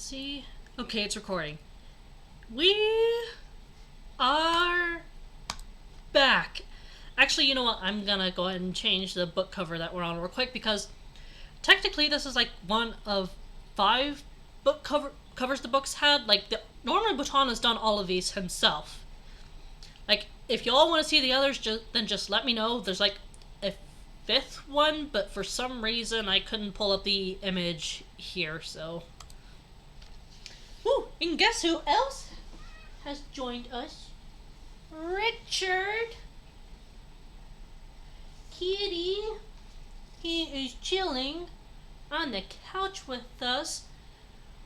see. Okay, it's recording. We are back. Actually, you know what? I'm gonna go ahead and change the book cover that we're on real quick because technically this is like one of 5 covers the book's had. Like, normally Boutin has done all of these himself. Like, if y'all want to see the others, then just let me know. There's like a 5th one, but for some reason I couldn't pull up the image here, so... Woo! And guess who else has joined us? Richard! Kitty! He is chilling on the couch with us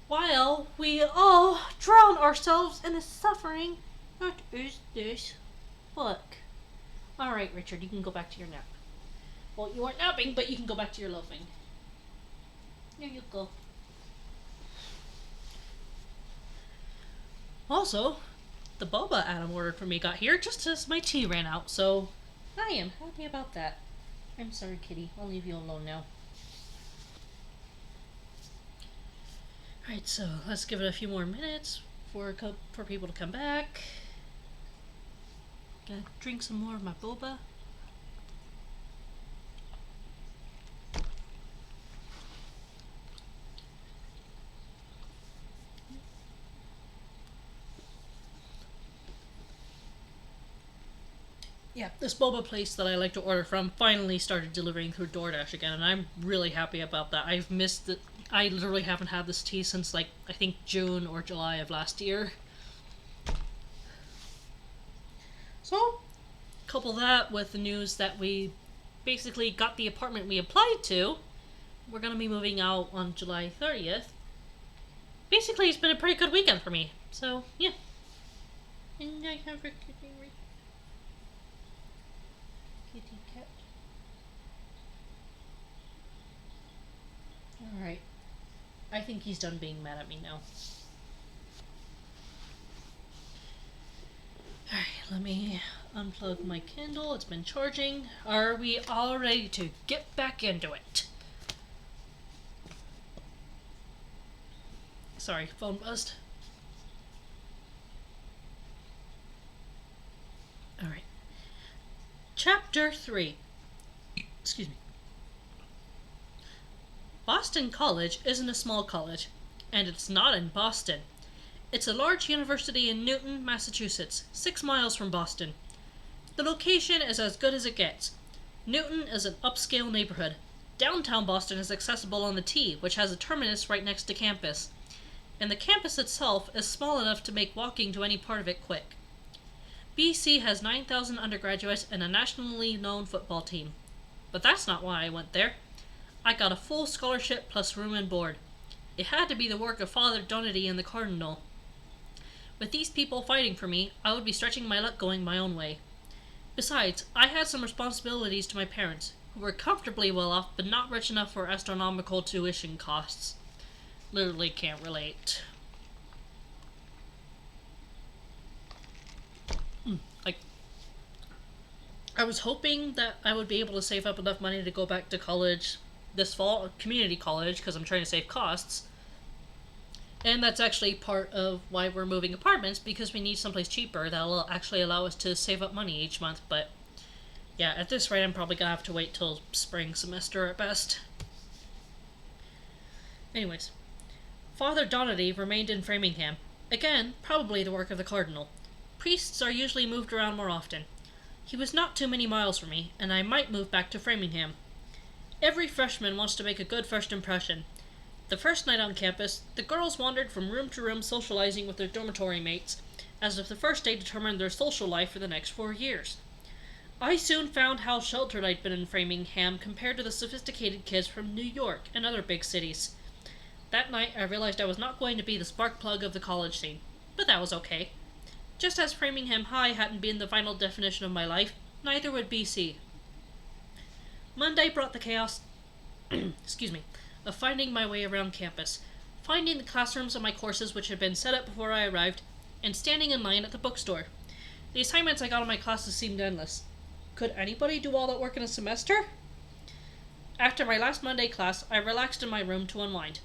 while we all drown ourselves in the suffering that is this book. Alright, Richard, you can go back to your nap. Well, you weren't napping, but you can go back to your loafing. There you go. Also, the boba Adam ordered for me got here just as my tea ran out, so I am happy about that. I'm sorry, Kitty. I'll leave you alone now. Alright, so let's give it a few more minutes for people to come back. Gonna drink some more of my boba. Yeah, this boba place that I like to order from finally started delivering through DoorDash again, and I'm really happy about that. I've missed it. I literally haven't had this tea since, like, I think June or July of last year. So, couple that with the news that we basically got the apartment we applied to. We're gonna be moving out on July 30th. Basically, it's been a pretty good weekend for me, so, yeah. And I have a kitty cat. Alright. I think he's done being mad at me now. Alright, let me unplug my Kindle. It's been charging. Are we all ready to get back into it? Sorry, phone buzzed. Alright. Chapter 3. Excuse me. Boston College isn't a small college, and it's not in Boston. It's a large university in Newton, Massachusetts, 6 miles from Boston. The location is as good as it gets. Newton is an upscale neighborhood. Downtown Boston is accessible on the T, which has a terminus right next to campus. And the campus itself is small enough to make walking to any part of it quick. BC has 9,000 undergraduates and a nationally known football team. But that's not why I went there. I got a full scholarship plus room and board. It had to be the work of Father Donati and the Cardinal. With these people fighting for me, I would be stretching my luck going my own way. Besides, I had some responsibilities to my parents, who were comfortably well off but not rich enough for astronomical tuition costs. Literally can't relate. I was hoping that I would be able to save up enough money to go back to college this fall, community college, because I'm trying to save costs. And that's actually part of why we're moving apartments, because we need someplace cheaper that will actually allow us to save up money each month. But yeah, at this rate, I'm probably going to have to wait till spring semester at best. Anyways, Father Donati remained in Framingham. Again, probably the work of the Cardinal. Priests are usually moved around more often. He was not too many miles from me, and I might move back to Framingham. Every freshman wants to make a good first impression. The first night on campus, the girls wandered from room to room socializing with their dormitory mates, as if the first day determined their social life for the next 4 years. I soon found how sheltered I'd been in Framingham compared to the sophisticated kids from New York and other big cities. That night, I realized I was not going to be the spark plug of the college scene, but that was okay. Just as Framingham High hadn't been the final definition of my life, neither would BC. Monday brought the chaos of finding my way around campus, finding the classrooms of my courses which had been set up before I arrived, and standing in line at the bookstore. The assignments I got on my classes seemed endless. Could anybody do all that work in a semester? After my last Monday class, I relaxed in my room to unwind.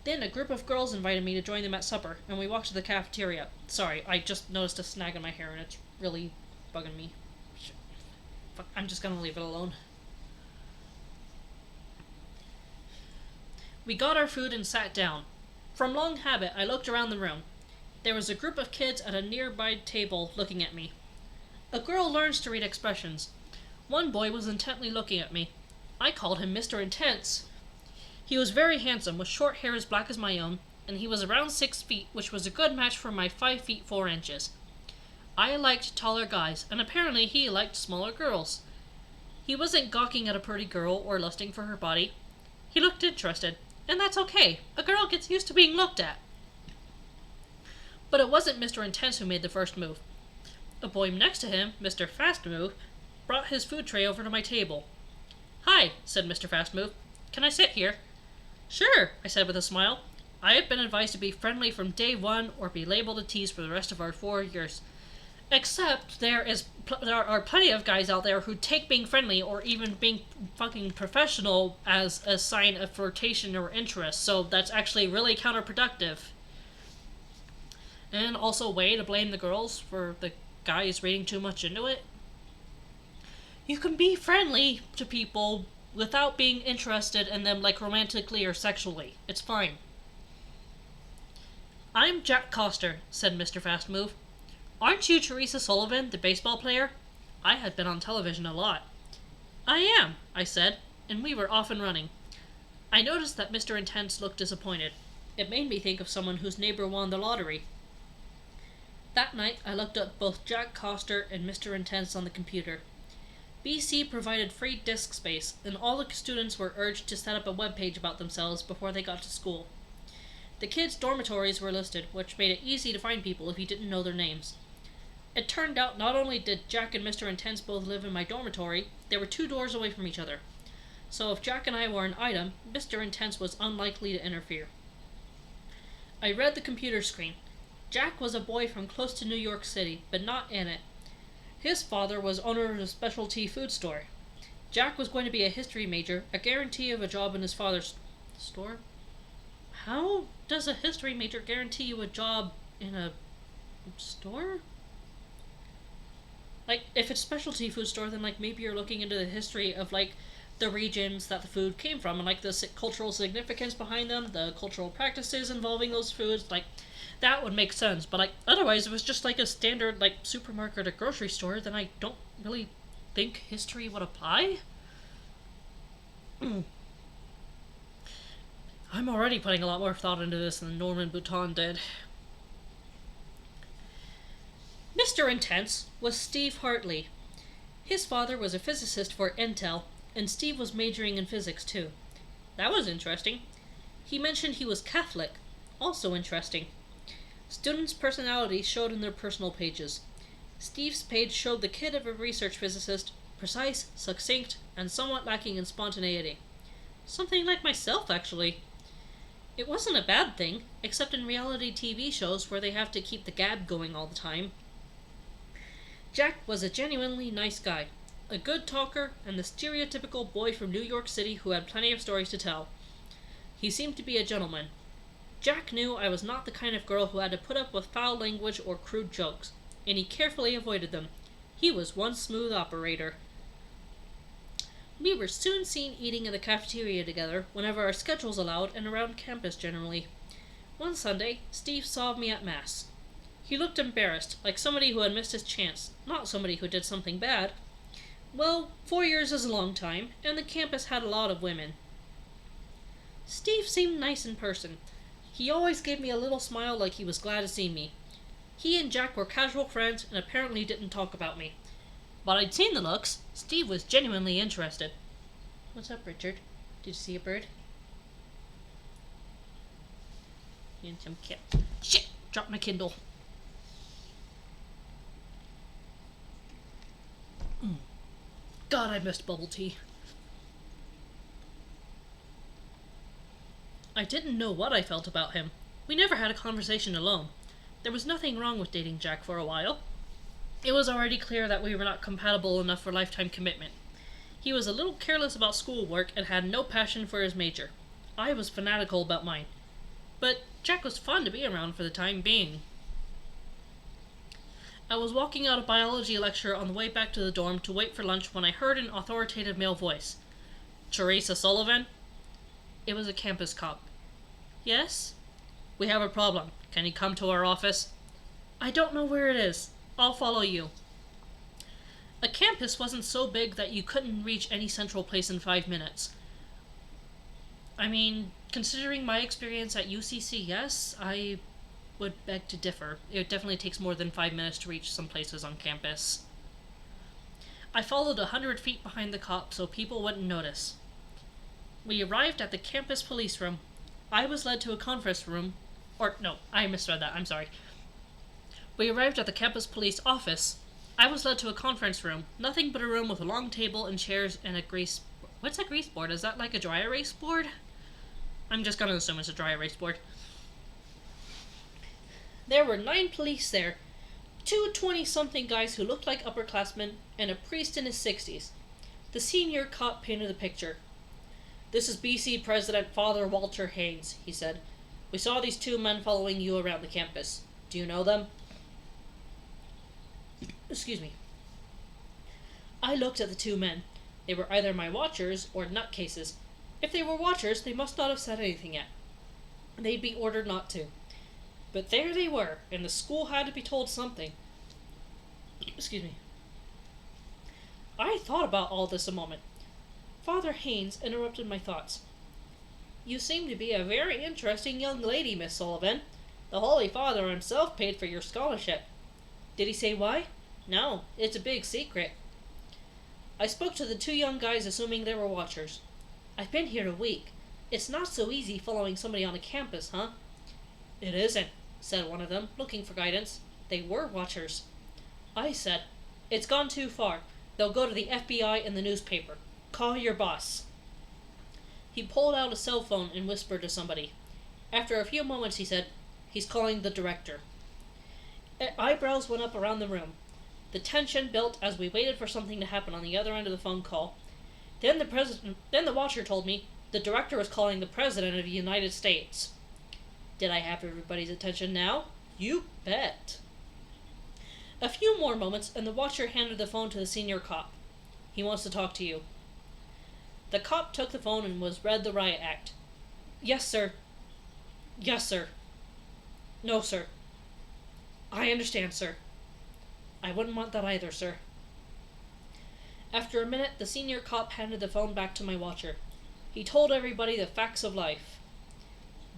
Then a group of girls invited me to join them at supper, and we walked to the cafeteria. Sorry, I just noticed a snag in my hair, and it's really bugging me. Fuck, I'm just gonna leave it alone. We got our food and sat down. From long habit, I looked around the room. There was a group of kids at a nearby table looking at me. A girl learns to read expressions. One boy was intently looking at me. I called him Mr. Intense. He was very handsome, with short hair as black as my own, and he was around 6 feet, which was a good match for my 5 feet 4 inches. I liked taller guys, and apparently he liked smaller girls. He wasn't gawking at a pretty girl or lusting for her body. He looked interested, and that's okay. A girl gets used to being looked at. But it wasn't Mr. Intense who made the first move. A boy next to him, Mr. Fast Move, brought his food tray over to my table. "Hi," said Mr. Fast Move. "Can I sit here?" "Sure," I said with a smile. I had been advised to be friendly from day one or be labeled a tease for the rest of our 4 years. Except there are plenty of guys out there who take being friendly or even being fucking professional as a sign of flirtation or interest, so that's actually really counterproductive. And also a way to blame the girls for the guys reading too much into it. You can be friendly to people without being interested in them, like romantically or sexually. It's fine. "I'm Jack Coster," said Mr. Fast Move. "Aren't you Theresa Sullivan, the baseball player?" I had been on television a lot. "I am," I said, and we were off and running. I noticed that Mr. Intense looked disappointed. It made me think of someone whose neighbor won the lottery. That night, I looked up both Jack Coster and Mr. Intense on the computer. BC provided free disk space, and all the students were urged to set up a web page about themselves before they got to school. The kids' dormitories were listed, which made it easy to find people if you didn't know their names. It turned out not only did Jack and Mr. Intense both live in my dormitory, they were 2 doors away from each other. So if Jack and I were an item, Mr. Intense was unlikely to interfere. I read the computer screen. Jack was a boy from close to New York City, but not in it. His father was owner of a specialty food store. Jack was going to be a history major, a guarantee of a job in his father's store? How does a history major guarantee you a job in a store? Like, if it's specialty food store, then, like, maybe you're looking into the history of, like, the regions that the food came from, and, like, the cultural significance behind them, the cultural practices involving those foods, like, that would make sense. But, like, otherwise, if it was just, like, a standard, like, supermarket or grocery store, then I don't really think history would apply. I'm already putting a lot more thought into this than Norman Boutin did. Mr. Intense was Steve Hartley. His father was a physicist for Intel, and Steve was majoring in physics too. That was interesting. He mentioned he was Catholic. Also interesting. Students' personalities showed in their personal pages. Steve's page showed the kid of a research physicist, precise, succinct, and somewhat lacking in spontaneity. Something like myself, actually. It wasn't a bad thing, except in reality TV shows where they have to keep the gab going all the time. Jack was a genuinely nice guy, a good talker, and the stereotypical boy from New York City who had plenty of stories to tell. He seemed to be a gentleman. Jack knew I was not the kind of girl who had to put up with foul language or crude jokes, and he carefully avoided them. He was one smooth operator. We were soon seen eating in the cafeteria together whenever our schedules allowed and around campus generally. One Sunday, Steve saw me at Mass. He looked embarrassed, like somebody who had missed his chance, not somebody who did something bad. Well, 4 years is a long time, and the campus had a lot of women. Steve seemed nice in person. He always gave me a little smile like he was glad to see me. He and Jack were casual friends and apparently didn't talk about me. But I'd seen the looks. Steve was genuinely interested. What's up, Richard? Did you see a bird? And some cat. Shit! Dropped my Kindle. God, I missed bubble tea. I didn't know what I felt about him. We never had a conversation alone. There was nothing wrong with dating Jack for a while. It was already clear that we were not compatible enough for lifetime commitment. He was a little careless about schoolwork and had no passion for his major. I was fanatical about mine. but Jack was fun to be around for the time being. I was walking out of biology lecture on the way back to the dorm to wait for lunch when I heard an authoritative male voice. "Theresa Sullivan?" It was a campus cop. "Yes?" "We have a problem. Can you come to our office?" "I don't know where it is. I'll follow you." A campus wasn't so big that you couldn't reach any central place in 5 minutes. I mean, considering my experience at UCC, yes, I would beg to differ. It definitely takes more than 5 minutes to reach some places on campus. I followed 100 feet behind the cop so people wouldn't notice. We arrived at the campus police room. I was led to a conference room. Or, no, I misread that, I'm sorry. We arrived at the campus police office. I was led to a conference room. Nothing but a room with a long table and chairs and a grease... What's a grease board? Is that like a dry erase board? I'm just gonna assume it's a dry erase board. There were 9 police there. 2 20-something guys who looked like upperclassmen, and a priest in his 60s. The senior cop painted the picture. "This is BC President Father Walter Haynes," he said. "We saw these 2 men following you around the campus. Do you know them?" Excuse me. I looked at the 2 men. They were either my watchers or nutcases. If they were watchers, they must not have said anything yet. They'd be ordered not to. But there they were, and the school had to be told something. Excuse me. I thought about all this a moment. Father Haynes interrupted my thoughts. "You seem to be a very interesting young lady, Miss Sullivan. The Holy Father himself paid for your scholarship." "Did he say why?" "No, it's a big secret." I spoke to the 2 young guys, assuming they were watchers. "I've been here a week. It's not so easy following somebody on a campus, huh?" "It isn't," said one of them, looking for guidance. They were watchers. I said, "It's gone too far. They'll go to the FBI and the newspaper. Call your boss." He pulled out a cell phone and whispered to somebody. After a few moments he said, "He's calling the director." Eyebrows went up around the room. The tension built as we waited for something to happen on the other end of the phone call. Then the watcher told me the director was calling the President of the United States. Did I have everybody's attention now? You bet. A few more moments, and the watcher handed the phone to the senior cop. "He wants to talk to you." The cop took the phone and was read the riot act. "Yes, sir." "Yes, sir." "No, sir." "I understand, sir." "I wouldn't want that either, sir." After a minute, the senior cop handed the phone back to my watcher. He told everybody the facts of life.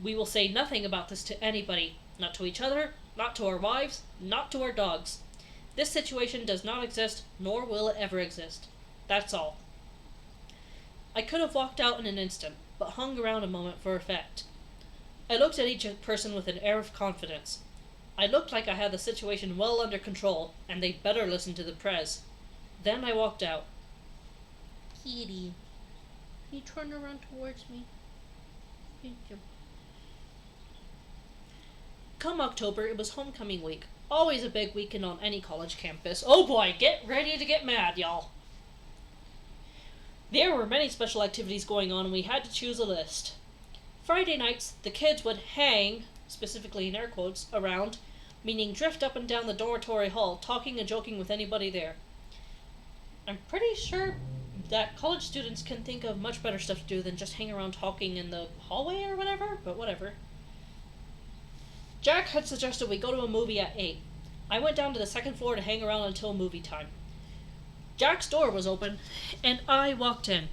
"We will say nothing about this to anybody. Not to each other, not to our wives, not to our dogs. This situation does not exist, nor will it ever exist. That's all." I could have walked out in an instant, but hung around a moment for effect. I looked at each person with an air of confidence. I looked like I had the situation well under control, and they'd better listen to the prez. Then I walked out. "Kitty," he turned around towards me. Come October, it was homecoming week. Always a big weekend on any college campus. Oh boy, get ready to get mad, y'all. There were many special activities going on, and we had to choose a list. Friday nights, the kids would hang, specifically in air quotes, around, meaning drift up and down the dormitory hall, talking and joking with anybody there. I'm pretty sure that college students can think of much better stuff to do than just hang around talking in the hallway or whatever, but whatever. Jack had suggested we go to a movie at 8. I went down to the 2nd floor to hang around until movie time. Jack's door was open, and I walked in.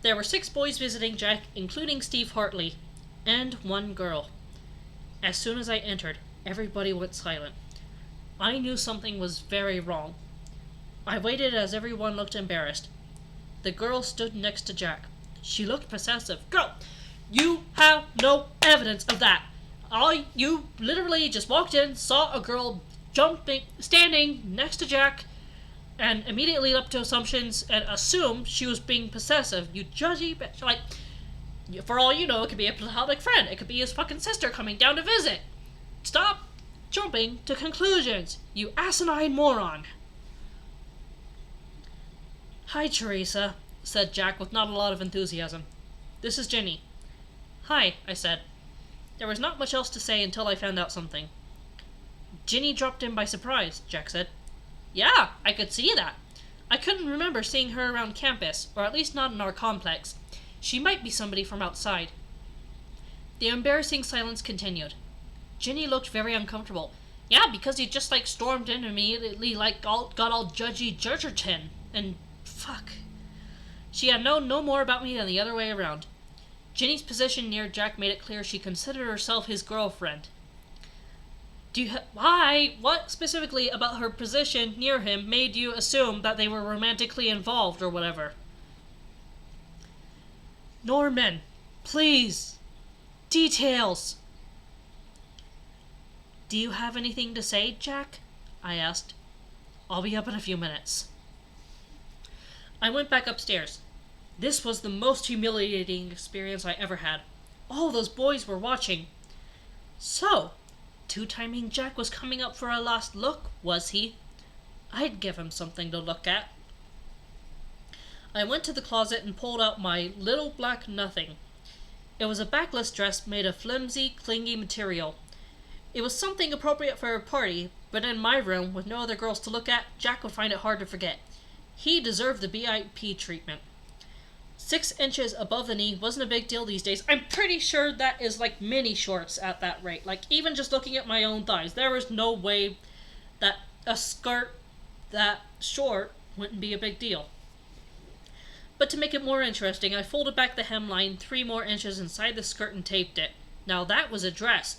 There were 6 boys visiting Jack, including Steve Hartley, and 1 girl. As soon as I entered, everybody went silent. I knew something was very wrong. I waited as everyone looked embarrassed. The girl stood next to Jack. She looked possessive. "Girl, you have no evidence of that. You literally just walked in, saw a girl standing next to Jack, and immediately leapt to assumptions and assumed she was being possessive. You judgy bitch. Like, for all you know, it could be a platonic friend. It could be his fucking sister coming down to visit. Stop jumping to conclusions, you asinine moron." "Hi, Theresa," said Jack with not a lot of enthusiasm. "This is Jenny." "Hi," I said. There was not much else to say until I found out something. Ginny dropped in by surprise, Jack said. Yeah, I could see that. I couldn't remember seeing her around campus, or at least not in our complex. She might be somebody from outside. The embarrassing silence continued. Ginny looked very uncomfortable. Yeah, because you just stormed in immediately got all judgy Judgerton. And fuck. She had known no more about me than the other way around. Ginny's position near Jack made it clear she considered herself his girlfriend. Why? What specifically about her position near him made you assume that they were romantically involved or whatever? Norman, please. Details. Do you have anything to say, Jack? I asked. I'll be up in a few minutes. I went back upstairs. This was the most humiliating experience I ever had. All those boys were watching. So, two-timing Jack was coming up for a last look, was he? I'd give him something to look at. I went to the closet and pulled out my little black nothing. It was a backless dress made of flimsy, clingy material. It was something appropriate for a party, but in my room, with no other girls to look at, Jack would find it hard to forget. He deserved the VIP treatment. 6 inches above the knee wasn't a big deal these days. I'm pretty sure that is mini shorts at that rate. Even just looking at my own thighs, there is no way that a skirt that short wouldn't be a big deal. But to make it more interesting, I folded back the hemline 3 more inches inside the skirt and taped it. Now that was a dress.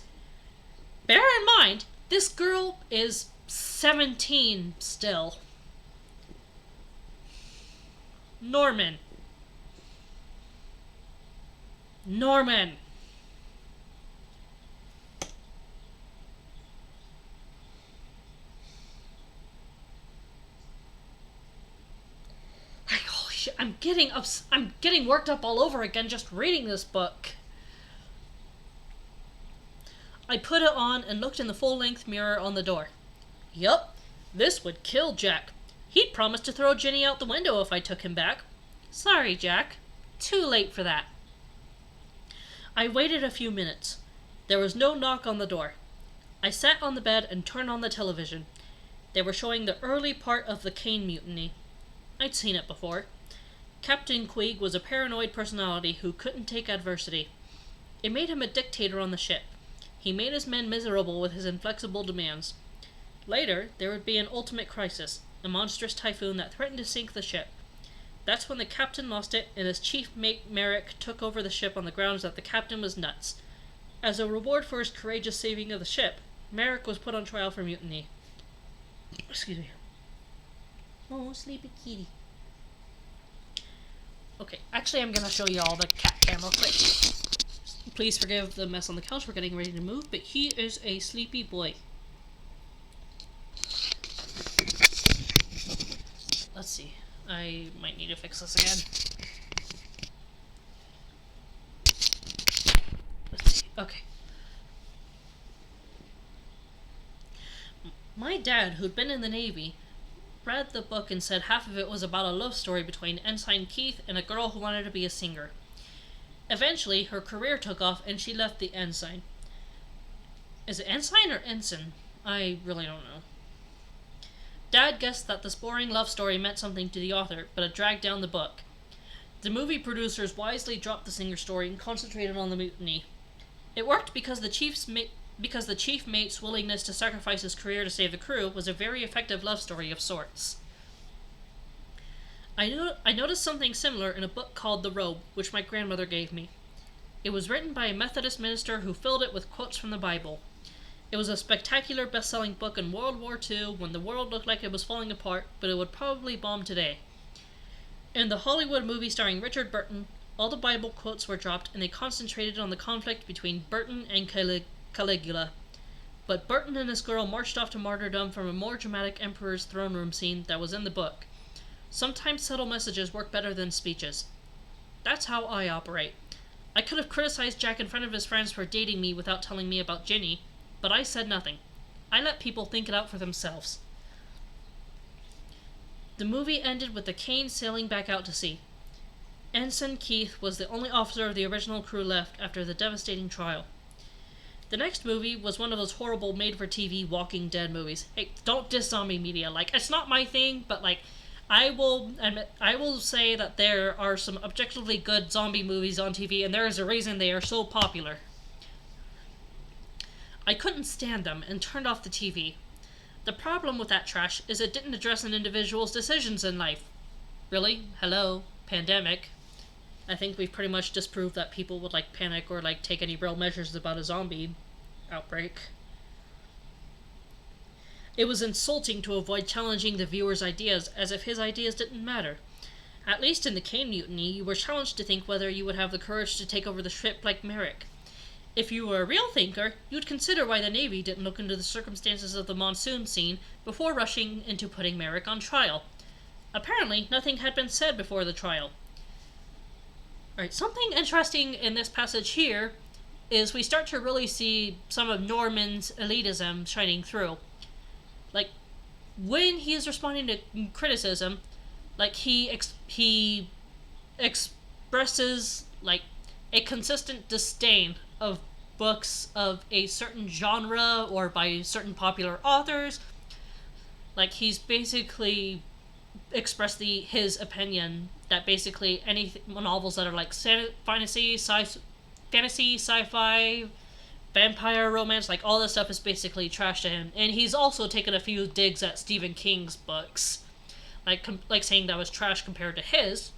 Bear in mind, this girl is 17 still. Norman. Holy shit, I'm getting worked up all over again just reading this book. I put it on and looked in the full-length mirror on the door. Yup, this would kill Jack. He'd promised to throw Ginny out the window if I took him back. Sorry, Jack. Too late for that. I waited a few minutes. There was no knock on the door. I sat on the bed and turned on the television. They were showing the early part of the Kane Mutiny. I'd seen it before. Captain Queeg was a paranoid personality who couldn't take adversity. It made him a dictator on the ship. He made his men miserable with his inflexible demands. Later, there would be an ultimate crisis, a monstrous typhoon that threatened to sink the ship. That's when the captain lost it, and his chief mate Merrick took over the ship on the grounds that the captain was nuts. As a reward for his courageous saving of the ship, Merrick was put on trial for mutiny. Excuse me. Oh, sleepy kitty. Okay, actually I'm gonna show you all the cat cam real quick. Please forgive the mess on the couch, we're getting ready to move, but he is a sleepy boy. Let's see. I might need to fix this again. Let's see. Okay. My dad, who'd been in the Navy, read the book and said half of it was about a love story between Ensign Keith and a girl who wanted to be a singer. Eventually, her career took off and she left the Ensign. Is it Ensign or Ensign? I really don't know. Dad guessed that this boring love story meant something to the author, but it dragged down the book. The movie producers wisely dropped the singer story and concentrated on the mutiny. It worked because the chief mate's willingness to sacrifice his career to save the crew was a very effective love story of sorts. I noticed something similar in a book called The Robe, which my grandmother gave me. It was written by a Methodist minister who filled it with quotes from the Bible. It was a spectacular best-selling book in World War II when the world looked like it was falling apart, but it would probably bomb today. In the Hollywood movie starring Richard Burton, all the Bible quotes were dropped and they concentrated on the conflict between Burton and Caligula. But Burton and his girl marched off to martyrdom from a more dramatic Emperor's throne room scene that was in the book. Sometimes subtle messages work better than speeches. That's how I operate. I could have criticized Jack in front of his friends for dating me without telling me about Ginny, but I said nothing. I let people think it out for themselves. The movie ended with the Kane sailing back out to sea. Ensign Keith was the only officer of the original crew left after the devastating trial. The next movie was one of those horrible made-for-TV Walking Dead movies. Hey, don't diss zombie media. Like, it's not my thing, but like, I will say that there are some objectively good zombie movies on TV, and there is a reason they are so popular. I couldn't stand them and turned off the TV. The problem with that trash is it didn't address an individual's decisions in life. Really? Hello? Pandemic. I think we've pretty much disproved that people would like panic or like take any real measures about a zombie outbreak. It was insulting to avoid challenging the viewer's ideas as if his ideas didn't matter. At least in the Kane Mutiny, you were challenged to think whether you would have the courage to take over the ship like Merrick. If you were a real thinker, you'd consider why the Navy didn't look into the circumstances of the monsoon scene before rushing into putting Merrick on trial. Apparently, nothing had been said before the trial. Alright, something interesting in this passage here is we start to really see some of Norman's elitism shining through. Like, when he is responding to criticism, like, he expresses, like, a consistent disdain of books of a certain genre or by certain popular authors. Like, he's basically expressed his opinion that basically any novels that are like fantasy, sci-fi, vampire romance, like all this stuff is basically trash to him. And he's also taken a few digs at Stephen King's books, like saying that was trash compared to his.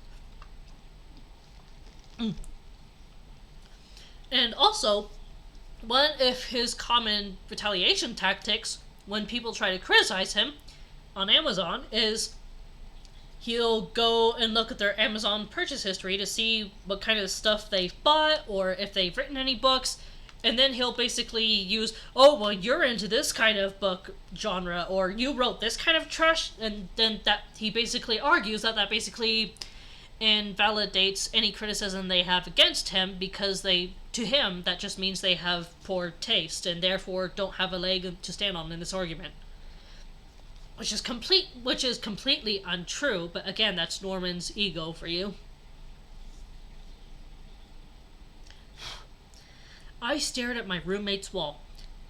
And also, one of his common retaliation tactics when people try to criticize him on Amazon is he'll go and look at their Amazon purchase history to see what kind of stuff they've bought or if they've written any books, and then he'll basically use, oh, well, you're into this kind of book genre, or you wrote this kind of trash, and then that he basically argues that basically invalidates any criticism they have against him, because to him that just means they have poor taste and therefore don't have a leg to stand on in this argument. Which is completely untrue, but again, that's Norman's ego for you. I stared at my roommate's wall.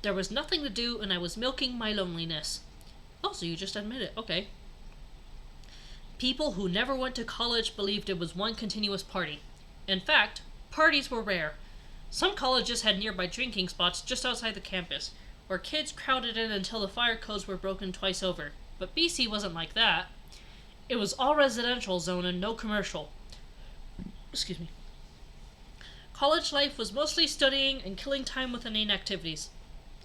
There was nothing to do, and I was milking my loneliness. Oh, so you just admit it. Okay. People who never went to college believed it was one continuous party. In fact, parties were rare. Some colleges had nearby drinking spots just outside the campus, where kids crowded in until the fire codes were broken twice over. But BC wasn't like that. It was all residential zone and no commercial. Excuse me. College life was mostly studying and killing time with inane activities.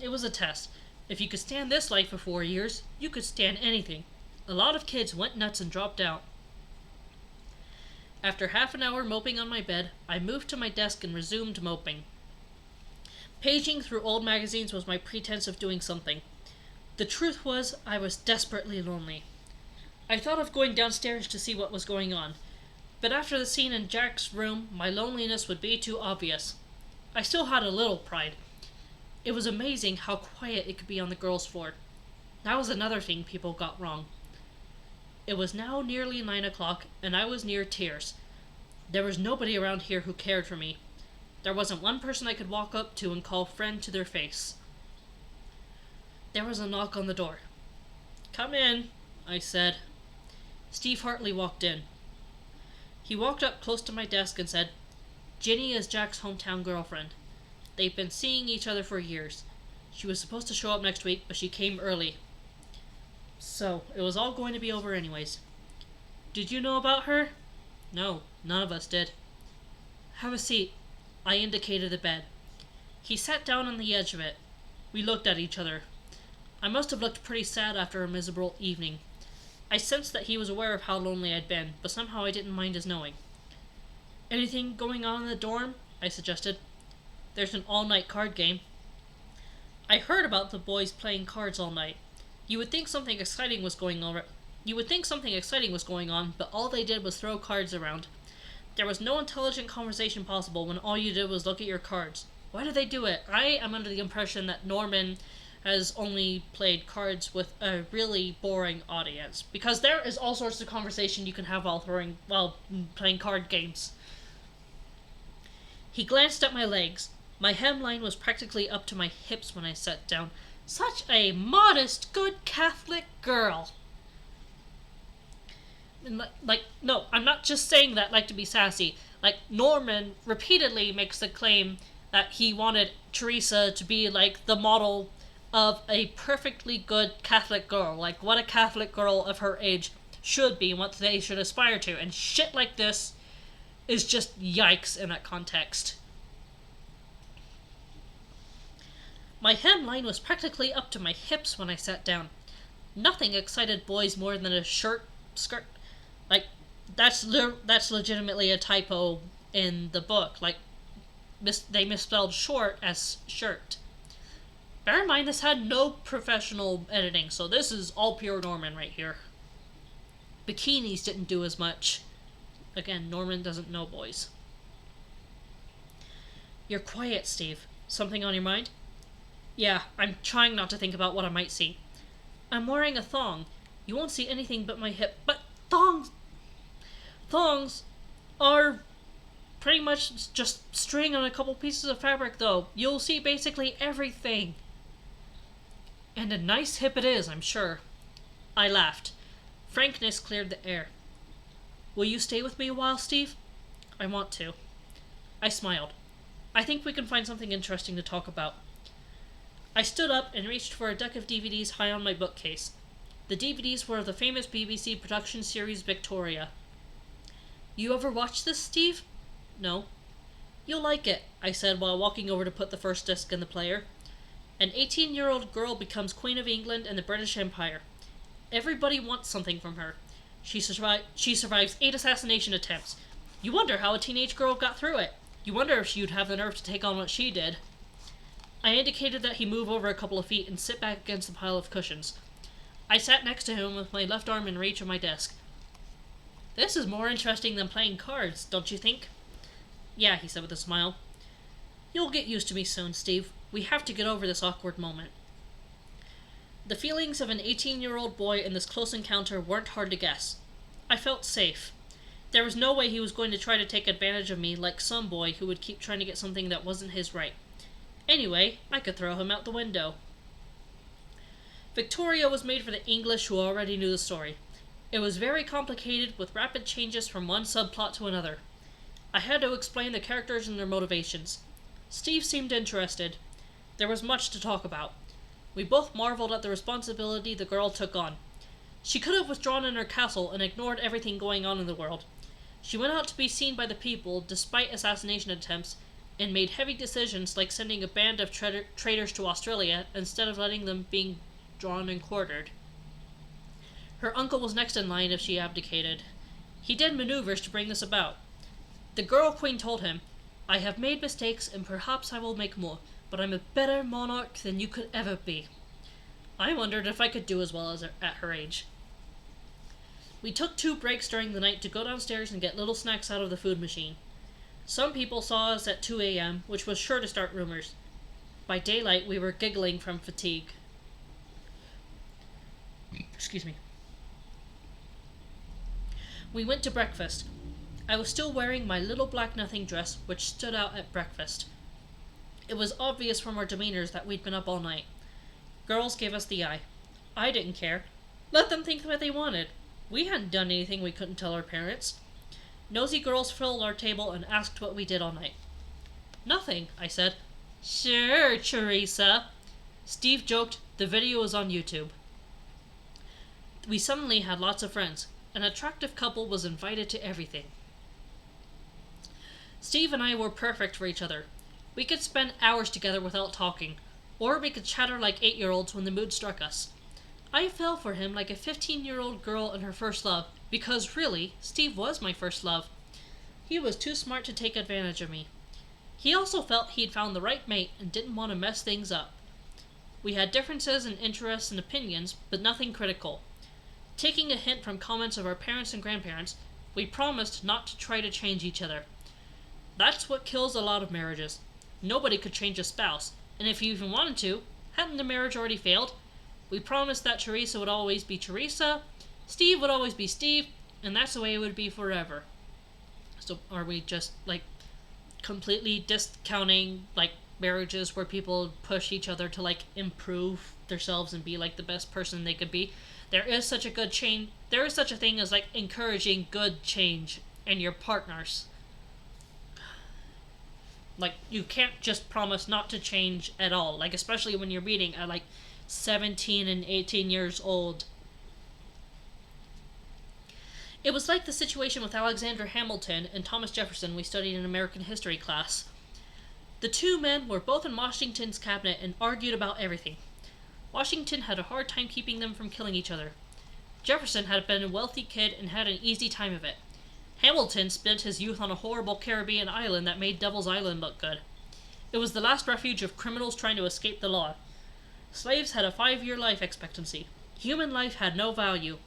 It was a test. If you could stand this life for 4 years, you could stand anything. A lot of kids went nuts and dropped out. After half an hour moping on my bed, I moved to my desk and resumed moping. Paging through old magazines was my pretense of doing something. The truth was, I was desperately lonely. I thought of going downstairs to see what was going on, but after the scene in Jack's room, my loneliness would be too obvious. I still had a little pride. It was amazing how quiet it could be on the girls' floor. That was another thing people got wrong. It was now nearly 9 o'clock, and I was near tears. There was nobody around here who cared for me. There wasn't one person I could walk up to and call friend to their face. There was a knock on the door. "Come in," I said. Steve Hartley walked in. He walked up close to my desk and said, "Ginny is Jack's hometown girlfriend. They've been seeing each other for years. She was supposed to show up next week, but she came early. So, it was all going to be over anyways. Did you know about her?" "No, none of us did." "Have a seat." I indicated the bed. He sat down on the edge of it. We looked at each other. I must have looked pretty sad after a miserable evening. I sensed that he was aware of how lonely I'd been, but somehow I didn't mind his knowing. "Anything going on in the dorm?" I suggested. "There's an all-night card game." I heard about the boys playing cards all night. You would think something exciting was going on, but all they did was throw cards around. There was no intelligent conversation possible when all you did was look at your cards. Why do they do it? I am under the impression that Norman has only played cards with a really boring audience, because there is all sorts of conversation you can have while playing card games. He glanced at my legs. My hemline was practically up to my hips when I sat down. Such a modest, good Catholic girl. And no, I'm not just saying that to be sassy. Norman repeatedly makes the claim that he wanted Theresa to be the model of a perfectly good Catholic girl, what a Catholic girl of her age should be, what they should aspire to, and shit like this is just yikes in that context. My hemline was practically up to my hips when I sat down. Nothing excited boys more than a skirt. That's legitimately a typo in the book. They misspelled short as shirt. Bear in mind, this had no professional editing, so this is all pure Norman right here. Bikinis didn't do as much. Again, Norman doesn't know boys. You're quiet, Steve. Something on your mind? Yeah, I'm trying not to think about what I might see. I'm wearing a thong. You won't see anything but my hip. But thongs are pretty much just string on a couple pieces of fabric, though. You'll see basically everything. And a nice hip it is, I'm sure. I laughed. Frankness cleared the air. Will you stay with me a while, Steve? I want to. I smiled. I think we can find something interesting to talk about. I stood up and reached for a deck of DVDs high on my bookcase. The DVDs were of the famous BBC production series Victoria. You ever watched this, Steve? No. You'll like it, I said while walking over to put the first disc in the player. An 18-year-old girl becomes Queen of England and the British Empire. Everybody wants something from her. She survives 8 assassination attempts. You wonder how a teenage girl got through it. You wonder if she would have the nerve to take on what she did. I indicated that he move over a couple of feet and sit back against the pile of cushions. I sat next to him with my left arm in reach of my desk. This is more interesting than playing cards, don't you think? Yeah, he said with a smile. You'll get used to me soon, Steve. We have to get over this awkward moment. The feelings of an 18-year-old boy in this close encounter weren't hard to guess. I felt safe. There was no way he was going to try to take advantage of me like some boy who would keep trying to get something that wasn't his right. Anyway, I could throw him out the window. Victoria was made for the English who already knew the story. It was very complicated, with rapid changes from one subplot to another. I had to explain the characters and their motivations. Steve seemed interested. There was much to talk about. We both marveled at the responsibility the girl took on. She could have withdrawn in her castle and ignored everything going on in the world. She went out to be seen by the people, despite assassination attempts, and made heavy decisions like sending a band of traitors to Australia instead of letting them being drawn and quartered. Her uncle was next in line if she abdicated. He did maneuvers to bring this about. The girl queen told him, I have made mistakes and perhaps I will make more, but I'm a better monarch than you could ever be. I wondered if I could do as well as at her age. We took 2 breaks during the night to go downstairs and get little snacks out of the food machine. Some people saw us at 2 a.m., which was sure to start rumors. By daylight, we were giggling from fatigue. Excuse me. We went to breakfast. I was still wearing my little black nothing dress, which stood out at breakfast. It was obvious from our demeanors that we'd been up all night. Girls gave us the eye. I didn't care. Let them think what they wanted. We hadn't done anything we couldn't tell our parents. Nosy girls filled our table and asked what we did all night. Nothing, I said. Sure, Theresa. Steve joked, the video is on YouTube. We suddenly had lots of friends. An attractive couple was invited to everything. Steve and I were perfect for each other. We could spend hours together without talking, or we could chatter like 8-year-olds when the mood struck us. I fell for him like a 15-year-old girl in her first love, because really, Steve was my first love. He was too smart to take advantage of me. He also felt he'd found the right mate and didn't want to mess things up. We had differences in interests and opinions, but nothing critical. Taking a hint from comments of our parents and grandparents, we promised not to try to change each other. That's what kills a lot of marriages. Nobody could change a spouse, and if you even wanted to, hadn't the marriage already failed? We promised that Theresa would always be Theresa, Steve would always be Steve, and that's the way it would be forever. So are we just, completely discounting, marriages where people push each other to like improve themselves and be like the best person they could be. There is such a good change. There is such a thing as like encouraging good change in your partners. Like, you can't just promise not to change at all. Like, especially when you're reading at like 17 and 18 years old. It was like the situation with Alexander Hamilton and Thomas Jefferson we studied in American history class. The two men were both in Washington's cabinet and argued about everything. Washington had a hard time keeping them from killing each other. Jefferson had been a wealthy kid and had an easy time of it. Hamilton spent his youth on a horrible Caribbean island that made Devil's Island look good. It was the last refuge of criminals trying to escape the law. Slaves had a 5-year life expectancy. Human life had no value.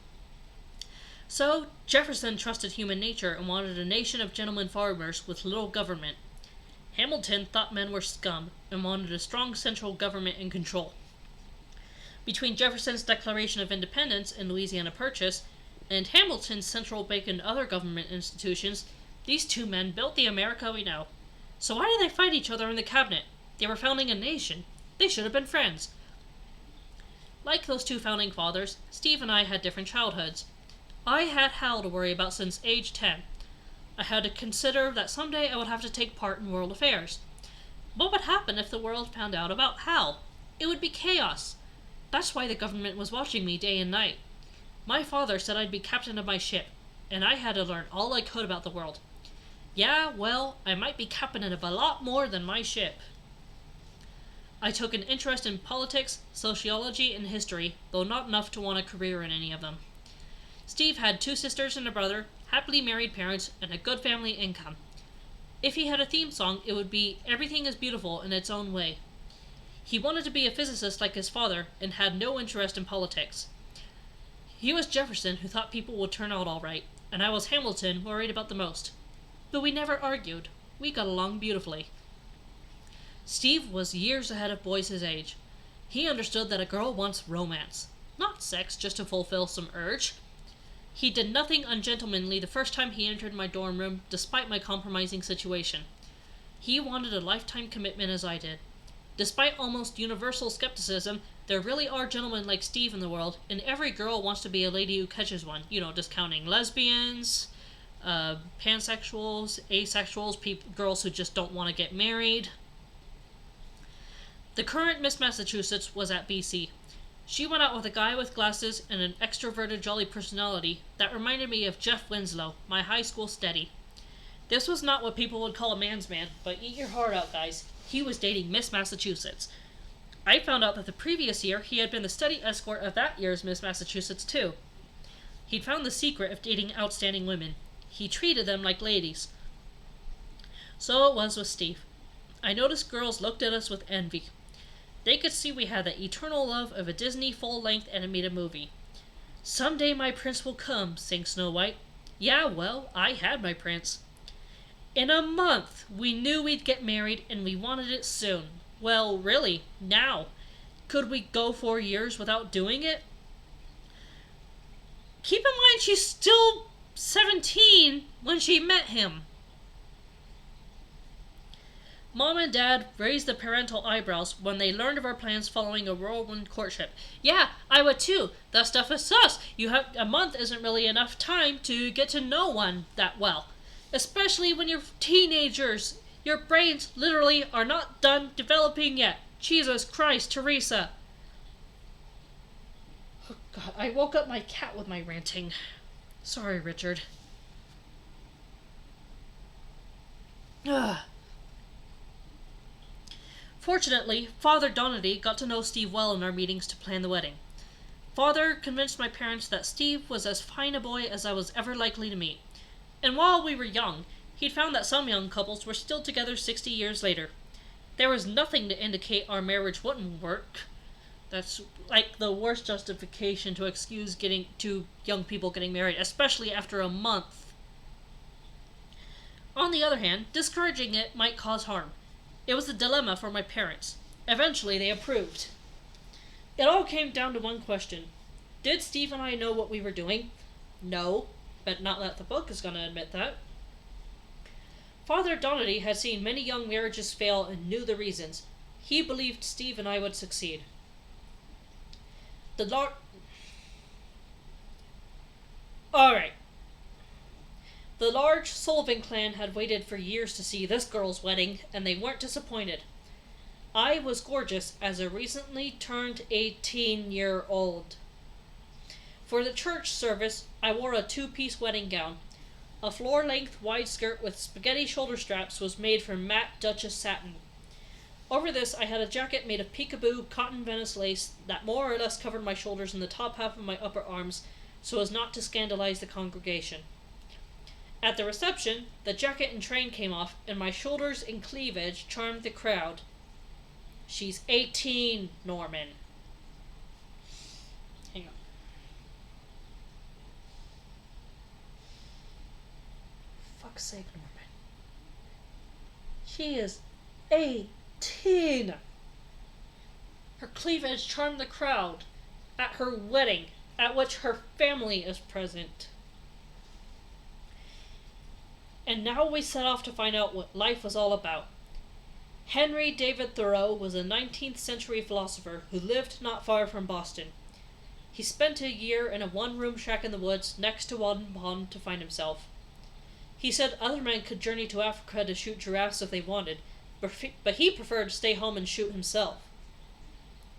So, Jefferson trusted human nature and wanted a nation of gentlemen farmers with little government. Hamilton thought men were scum and wanted a strong central government in control. Between Jefferson's Declaration of Independence and Louisiana Purchase, and Hamilton's central bank and other government institutions, these two men built the America we know. So why did they fight each other in the cabinet? They were founding a nation. They should have been friends. Like those two founding fathers, Steve and I had different childhoods. I had Hal to worry about since age 10. I had to consider that someday I would have to take part in world affairs. What would happen if the world found out about Hal? It would be chaos. That's why the government was watching me day and night. My father said I'd be captain of my ship, and I had to learn all I could about the world. Yeah, well, I might be captain of a lot more than my ship. I took an interest in politics, sociology, and history, though not enough to want a career in any of them. Steve had 2 sisters and a brother, happily married parents, and a good family income. If he had a theme song, it would be Everything is Beautiful in Its Own Way. He wanted to be a physicist like his father, and had no interest in politics. He was Jefferson, who thought people would turn out all right, and I was Hamilton, worried about the most. But we never argued. We got along beautifully. Steve was years ahead of boys his age. He understood that a girl wants romance, not sex just to fulfill some urge. He did nothing ungentlemanly the first time he entered my dorm room, despite my compromising situation. He wanted a lifetime commitment as I did. Despite almost universal skepticism, there really are gentlemen like Steve in the world, and every girl wants to be a lady who catches one. Discounting lesbians, pansexuals, asexuals, girls who just don't want to get married. The current Miss Massachusetts was at BC. She went out with a guy with glasses and an extroverted jolly personality that reminded me of Jeff Winslow, my high school steady. This was not what people would call a man's man, but eat your heart out, guys. He was dating Miss Massachusetts. I found out that the previous year he had been the study escort of that year's Miss Massachusetts too. He'd found the secret of dating outstanding women. He treated them like ladies. So it was with Steve. I noticed girls looked at us with envy. They could see we had the eternal love of a Disney full-length animated movie. Someday my prince will come, sang Snow White. Yeah, well, I had my prince. In a month, we knew we'd get married, and we wanted it soon. Well, really, now. Could we go 4 years without doing it? Keep in mind she's still 17 when she met him. Mom and Dad raised the parental eyebrows when they learned of our plans following a whirlwind courtship. Yeah, I would too. That stuff is sus. A month isn't really enough time to get to know one that well. Especially when you're teenagers. Your brains literally are not done developing yet. Jesus Christ, Theresa. Oh God, I woke up my cat with my ranting. Sorry, Richard. Ugh. Fortunately, Father Donady got to know Steve well in our meetings to plan the wedding. Father convinced my parents that Steve was as fine a boy as I was ever likely to meet. And while we were young, he'd found that some young couples were still together 60 years later. There was nothing to indicate our marriage wouldn't work. That's like the worst justification to excuse young people getting married, especially after a month. On the other hand, discouraging it might cause harm. It was a dilemma for my parents. Eventually, they approved. It all came down to one question. Did Steve and I know what we were doing? No, but not that the book is going to admit that. Father Donady had seen many young marriages fail and knew the reasons. He believed Steve and I would succeed. The Lord. Alright. The large Sullivan clan had waited for years to see this girl's wedding, and they weren't disappointed. I was gorgeous as a recently turned 18-year-old. For the church service, I wore a two-piece wedding gown. A floor-length wide skirt with spaghetti shoulder straps was made from matte Duchess satin. Over this, I had a jacket made of peekaboo cotton Venice lace that more or less covered my shoulders and the top half of my upper arms so as not to scandalize the congregation. At the reception, the jacket and train came off, and my shoulders and cleavage charmed the crowd. She's 18, Norman. Hang on. Fuck's sake, Norman. She is 18. Her cleavage charmed the crowd at her wedding, at which her family is present. And now we set off to find out what life was all about. Henry David Thoreau was a 19th century philosopher who lived not far from Boston. He spent a year in a one-room shack in the woods next to one pond to find himself. He said other men could journey to Africa to shoot giraffes if they wanted, but he preferred to stay home and shoot himself.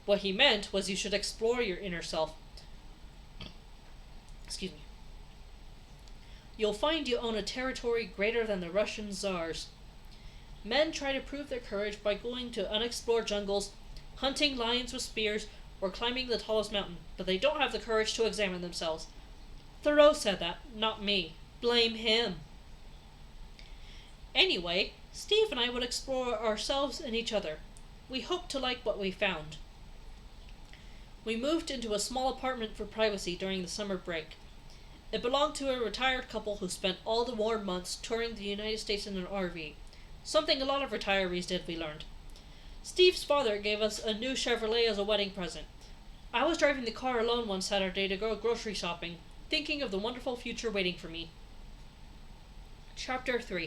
What he meant was you should explore your inner self. Excuse me. You'll find you own a territory greater than the Russian Tsars. Men try to prove their courage by going to unexplored jungles, hunting lions with spears, or climbing the tallest mountain, but they don't have the courage to examine themselves. Thoreau said that, not me. Blame him. Anyway, Steve and I would explore ourselves and each other. We hoped to like what we found. We moved into a small apartment for privacy during the summer break. It belonged to a retired couple who spent all the warm months touring the United States in an RV. Something a lot of retirees did, we learned. Steve's father gave us a new Chevrolet as a wedding present. I was driving the car alone one Saturday to go grocery shopping, thinking of the wonderful future waiting for me. Chapter 4.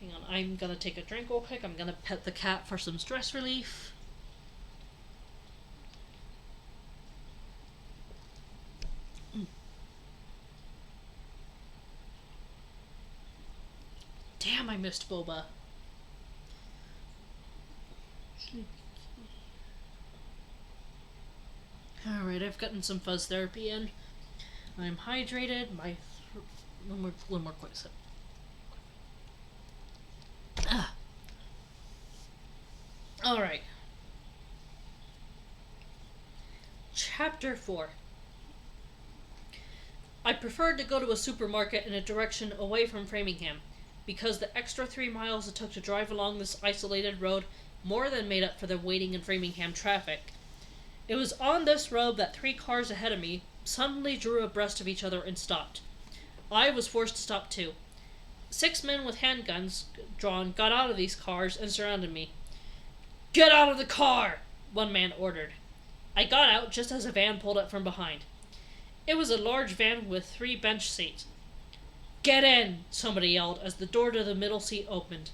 Hang on, I'm gonna take a drink real quick. I'm gonna pet the cat for some stress relief. Damn, I missed Boba. Alright, I've gotten some fuzz therapy in. I'm hydrated. One more quick sip. Alright. Chapter 4. I preferred to go to a supermarket in a direction away from Framingham, because the extra 3 miles it took to drive along this isolated road more than made up for the waiting in Framingham traffic. It was on this road that 3 cars ahead of me suddenly drew abreast of each other and stopped. I was forced to stop too. 6 men with handguns drawn got out of these cars and surrounded me. "Get out of the car!" one man ordered. I got out just as a van pulled up from behind. It was a large van with 3 bench seats. "Get in!" somebody yelled as the door to the middle seat opened.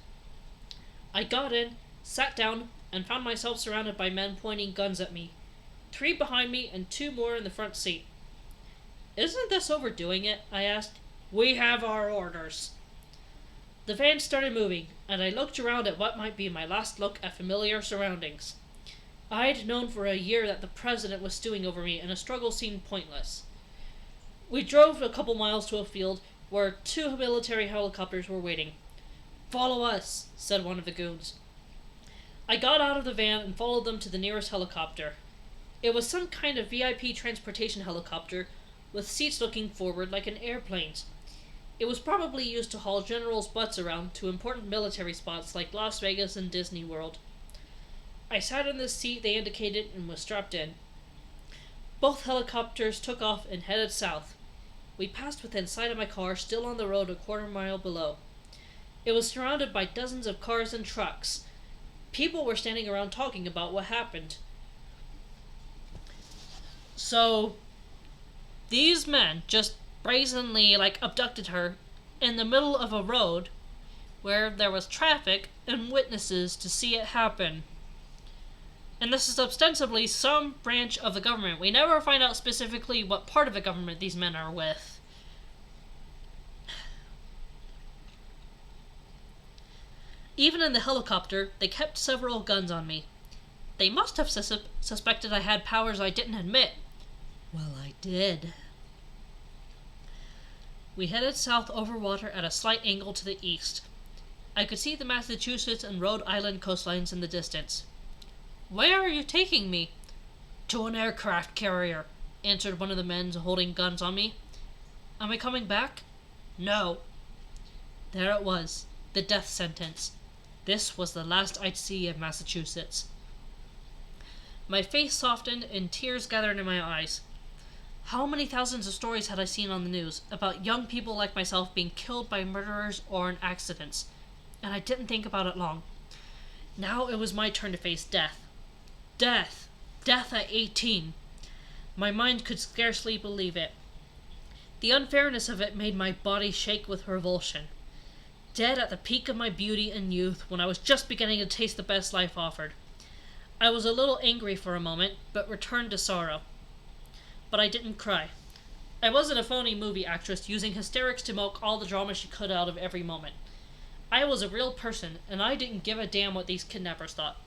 I got in, sat down, and found myself surrounded by men pointing guns at me. 3 behind me and 2 more in the front seat. "Isn't this overdoing it?" I asked. "We have our orders." The van started moving, and I looked around at what might be my last look at familiar surroundings. I'd known for a year that the president was stewing over me, and a struggle seemed pointless. We drove a couple miles to a field where 2 military helicopters were waiting. "Follow us," said one of the goons. I got out of the van and followed them to the nearest helicopter. It was some kind of VIP transportation helicopter, with seats looking forward like an airplane's. It was probably used to haul generals' butts around to important military spots like Las Vegas and Disney World. I sat in the seat they indicated and was strapped in. Both helicopters took off and headed south. We passed within sight of my car, still on the road a quarter mile below. It was surrounded by dozens of cars and trucks. People were standing around talking about what happened. So, these men just brazenly, abducted her in the middle of a road where there was traffic and witnesses to see it happen. And this is ostensibly some branch of the government. We never find out specifically what part of the government these men are with. Even in the helicopter, they kept several guns on me. They must have suspected I had powers I didn't admit. Well, I did. We headed south over water at a slight angle to the east. I could see the Massachusetts and Rhode Island coastlines in the distance. "Where are you taking me?" "To an aircraft carrier," answered one of the men holding guns on me. "Am I coming back?" "No." There it was, the death sentence. This was the last I'd see of Massachusetts. My face softened and tears gathered in my eyes. How many thousands of stories had I seen on the news about young people like myself being killed by murderers or in accidents, and I didn't think about it long. Now it was my turn to face death. Death! Death at 18! My mind could scarcely believe it. The unfairness of it made my body shake with revulsion. Dead at the peak of my beauty and youth, when I was just beginning to taste the best life offered. I was a little angry for a moment, but returned to sorrow. But I didn't cry. I wasn't a phony movie actress using hysterics to milk all the drama she could out of every moment. I was a real person, and I didn't give a damn what these kidnappers thought.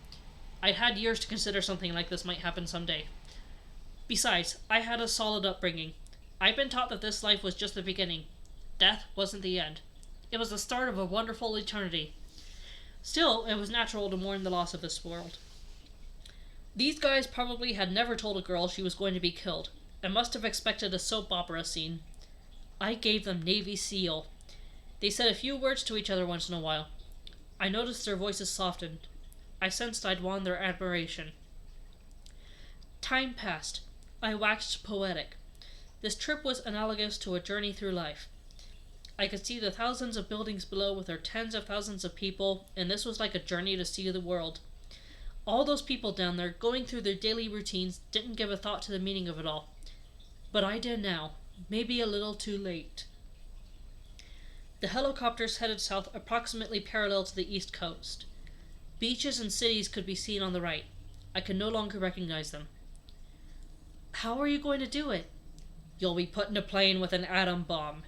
I'd had years to consider something like this might happen someday. Besides, I had a solid upbringing. I'd been taught that this life was just the beginning. Death wasn't the end. It was the start of a wonderful eternity. Still, it was natural to mourn the loss of this world. These guys probably had never told a girl she was going to be killed, and must have expected a soap opera scene. I gave them Navy SEAL. They said a few words to each other once in a while. I noticed their voices softened. I sensed I'd won their admiration. Time passed. I waxed poetic. This trip was analogous to a journey through life. I could see the thousands of buildings below with their tens of thousands of people, and this was like a journey to see the world. All those people down there, going through their daily routines, didn't give a thought to the meaning of it all. But I did now, maybe a little too late. The helicopters headed south approximately parallel to the east coast. Beaches and cities could be seen on the right. I could no longer recognize them. "How are you going to do it?" "You'll be put in a plane with an atom bomb."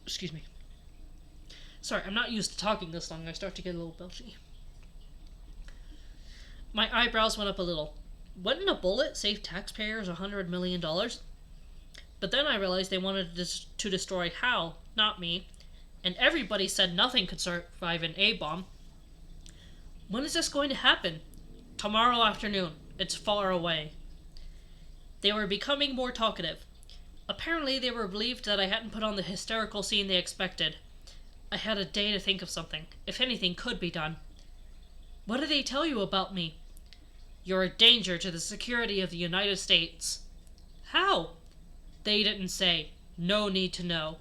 Excuse me. Sorry, I'm not used to talking this long. I start to get a little belchy. My eyebrows went up a little. Wouldn't a bullet save taxpayers $100 million? But then I realized they wanted to destroy Hal, not me, and everybody said nothing could survive an A-bomb. "When is this going to happen?" "Tomorrow afternoon. It's far away." They were becoming more talkative. Apparently they were relieved that I hadn't put on the hysterical scene they expected. I had a day to think of something, if anything could be done. "What did they tell you about me?" "You're a danger to the security of the United States." "How?" "They didn't say. No need to know."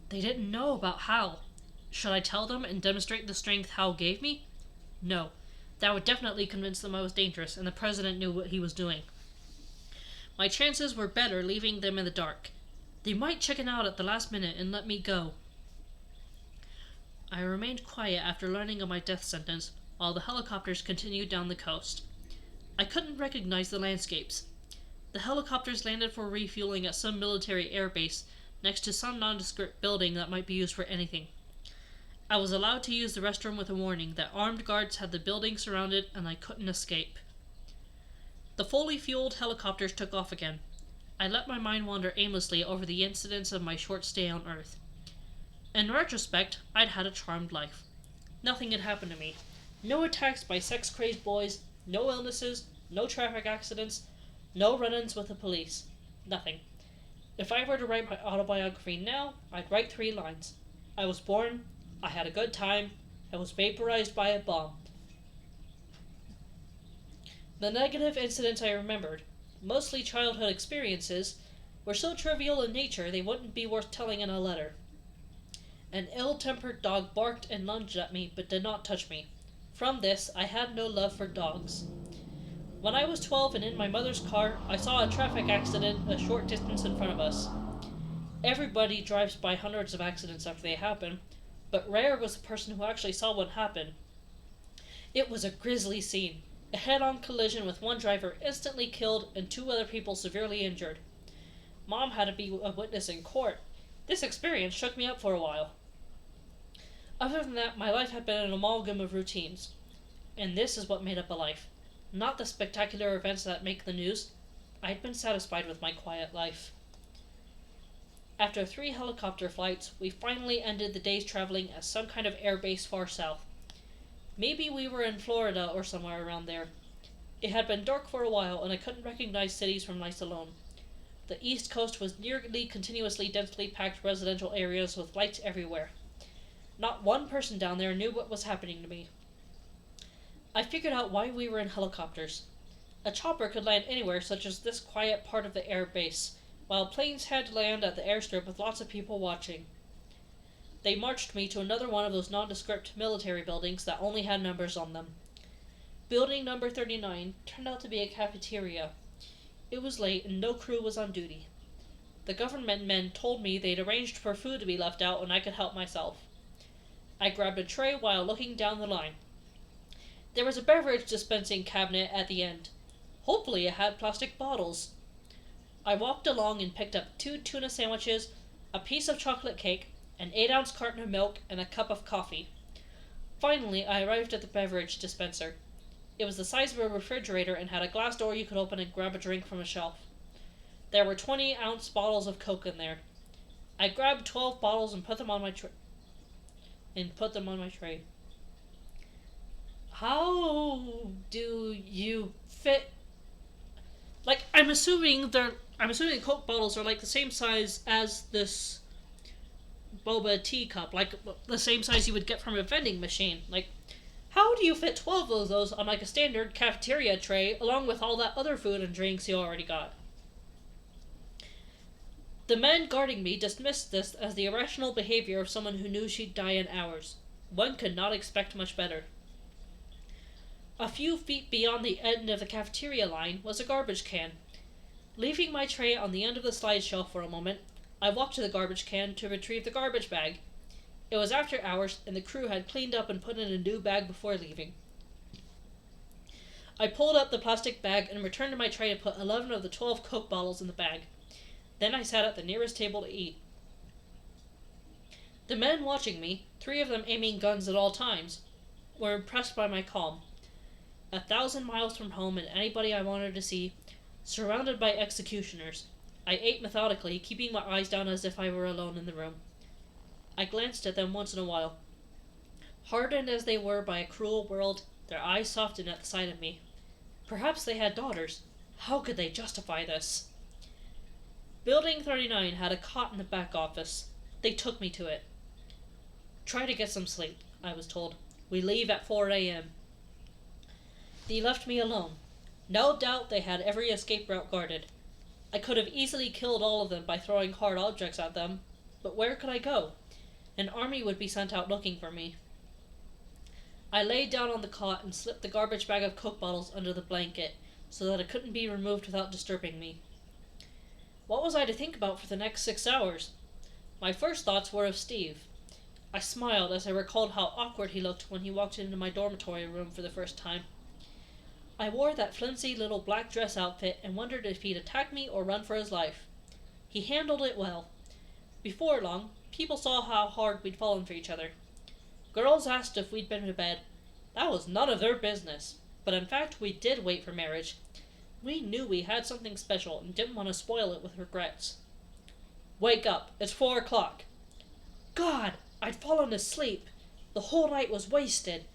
They didn't know about Hal. Should I tell them and demonstrate the strength Hal gave me? No. That would definitely convince them I was dangerous, and the president knew what he was doing. My chances were better leaving them in the dark. They might chicken out at the last minute and let me go. I remained quiet after learning of my death sentence, while the helicopters continued down the coast. I couldn't recognize the landscapes. The helicopters landed for refueling at some military airbase next to some nondescript building that might be used for anything. I was allowed to use the restroom with a warning that armed guards had the building surrounded and I couldn't escape. The fully fueled helicopters took off again. I let my mind wander aimlessly over the incidents of my short stay on Earth. In retrospect, I'd had a charmed life. Nothing had happened to me. No attacks by sex-crazed boys, no illnesses, no traffic accidents, no run-ins with the police. Nothing. If I were to write my autobiography now, I'd write 3 lines. I was born, I had a good time, I was vaporized by a bomb. The negative incidents I remembered, mostly childhood experiences, were so trivial in nature they wouldn't be worth telling in a letter. An ill-tempered dog barked and lunged at me, but did not touch me. From this, I had no love for dogs. When I was 12 and in my mother's car, I saw a traffic accident a short distance in front of us. Everybody drives by hundreds of accidents after they happen, but rare was the person who actually saw one happen. It was a grisly scene. A head-on collision with one driver instantly killed and two other people severely injured. Mom had to be a witness in court. This experience shook me up for a while. Other than that, my life had been an amalgam of routines. And this is what made up a life. Not the spectacular events that make the news. I'd been satisfied with my quiet life. After 3 helicopter flights, we finally ended the day's traveling at some kind of airbase far south. Maybe we were in Florida or somewhere around there. It had been dark for a while, and I couldn't recognize cities from nights alone. The east coast was nearly continuously densely packed residential areas with lights everywhere. Not one person down there knew what was happening to me. I figured out why we were in helicopters. A chopper could land anywhere, such as this quiet part of the air base, while planes had to land at the airstrip with lots of people watching. They marched me to another one of those nondescript military buildings that only had numbers on them. Building number 39 turned out to be a cafeteria. It was late and no crew was on duty. The government men told me they'd arranged for food to be left out and I could help myself. I grabbed a tray while looking down the line. There was a beverage dispensing cabinet at the end. Hopefully it had plastic bottles. I walked along and picked up 2 tuna sandwiches, a piece of chocolate cake, an 8-ounce carton of milk, and a cup of coffee. Finally, I arrived at the beverage dispenser. It was the size of a refrigerator and had a glass door you could open and grab a drink from a shelf. There were 20-ounce bottles of Coke in there. I grabbed 12 bottles and put them on my tray. How do you fit? Like, I'm assuming the Coke bottles are like the same size as this boba tea cup, like the same size you would get from a vending machine. Like, how do you fit 12 of those on like a standard cafeteria tray along with all that other food and drinks you already got? The men guarding me dismissed this as the irrational behavior of someone who knew she'd die in hours. One could not expect much better. A few feet beyond the end of the cafeteria line was a garbage can. Leaving my tray on the end of the slide shelf for a moment, I walked to the garbage can to retrieve the garbage bag. It was after hours, and the crew had cleaned up and put in a new bag before leaving. I pulled up the plastic bag and returned to my tray to put 11 of the 12 Coke bottles in the bag. Then I sat at the nearest table to eat. The men watching me, 3 of them aiming guns at all times, were impressed by my calm. 1,000 miles from home and anybody I wanted to see, surrounded by executioners. I ate methodically, keeping my eyes down as if I were alone in the room. I glanced at them once in a while. Hardened as they were by a cruel world, their eyes softened at the sight of me. Perhaps they had daughters. How could they justify this? Building 39 had a cot in the back office. They took me to it. Try to get some sleep, I was told. We leave at 4 a.m. They left me alone. No doubt they had every escape route guarded. I could have easily killed all of them by throwing hard objects at them, but where could I go? An army would be sent out looking for me. I laid down on the cot and slipped the garbage bag of Coke bottles under the blanket, so that it couldn't be removed without disturbing me. What was I to think about for the next 6 hours? My first thoughts were of Steve. I smiled as I recalled how awkward he looked when he walked into my dormitory room for the first time. I wore that flimsy little black dress outfit and wondered if he'd attack me or run for his life. He handled it well. Before long, people saw how hard we'd fallen for each other. Girls asked if we'd been to bed. That was none of their business. But in fact, we did wait for marriage. We knew we had something special and didn't want to spoil it with regrets. Wake up, it's 4 o'clock. God, I'd fallen asleep. The whole night was wasted.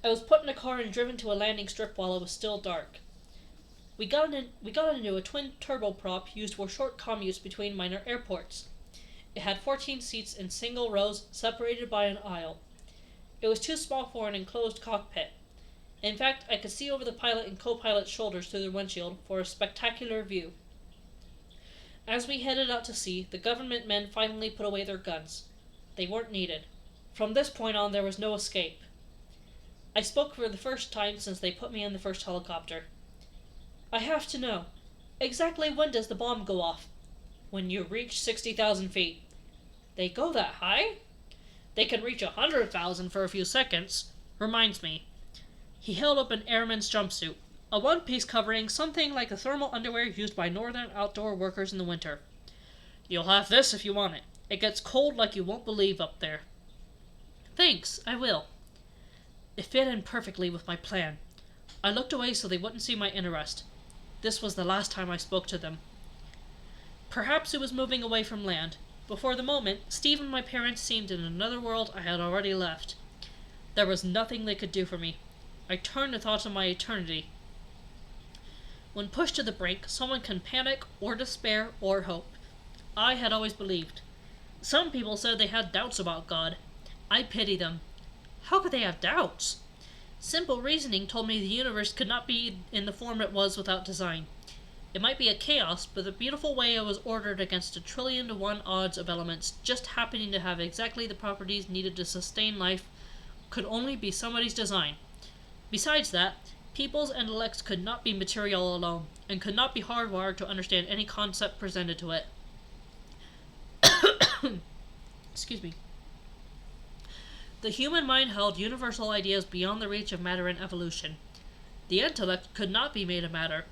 I was put in a car and driven to a landing strip while it was still dark. We got into a twin turboprop used for short commutes between minor airports. It had 14 seats in single rows separated by an aisle. It was too small for an enclosed cockpit. In fact, I could see over the pilot and co-pilot's shoulders through the windshield for a spectacular view. As we headed out to sea, the government men finally put away their guns. They weren't needed. From this point on, there was no escape. I spoke for the first time since they put me in the first helicopter. I have to know. Exactly when does the bomb go off? When you reach 60,000 feet. They go that high? They can reach 100,000 for a few seconds. Reminds me. He held up an airman's jumpsuit. A one-piece covering something like the thermal underwear used by northern outdoor workers in the winter. You'll have this if you want it. It gets cold like you won't believe up there. Thanks, I will. It fit in perfectly with my plan. I looked away so they wouldn't see my interest. This was the last time I spoke to them. Perhaps it was moving away from land. Before the moment, Steve and my parents seemed in another world I had already left. There was nothing they could do for me. I turned the thoughts of my eternity. When pushed to the brink, someone can panic or despair or hope. I had always believed. Some people said they had doubts about God. I pity them. How could they have doubts? Simple reasoning told me the universe could not be in the form it was without design. It might be a chaos, but the beautiful way it was ordered against 1,000,000,000 odds of elements just happening to have exactly the properties needed to sustain life could only be somebody's design. Besides that, people's intellects could not be material alone, and could not be hardwired to understand any concept presented to it. Excuse me. The human mind held universal ideas beyond the reach of matter and evolution. The intellect could not be made of matter,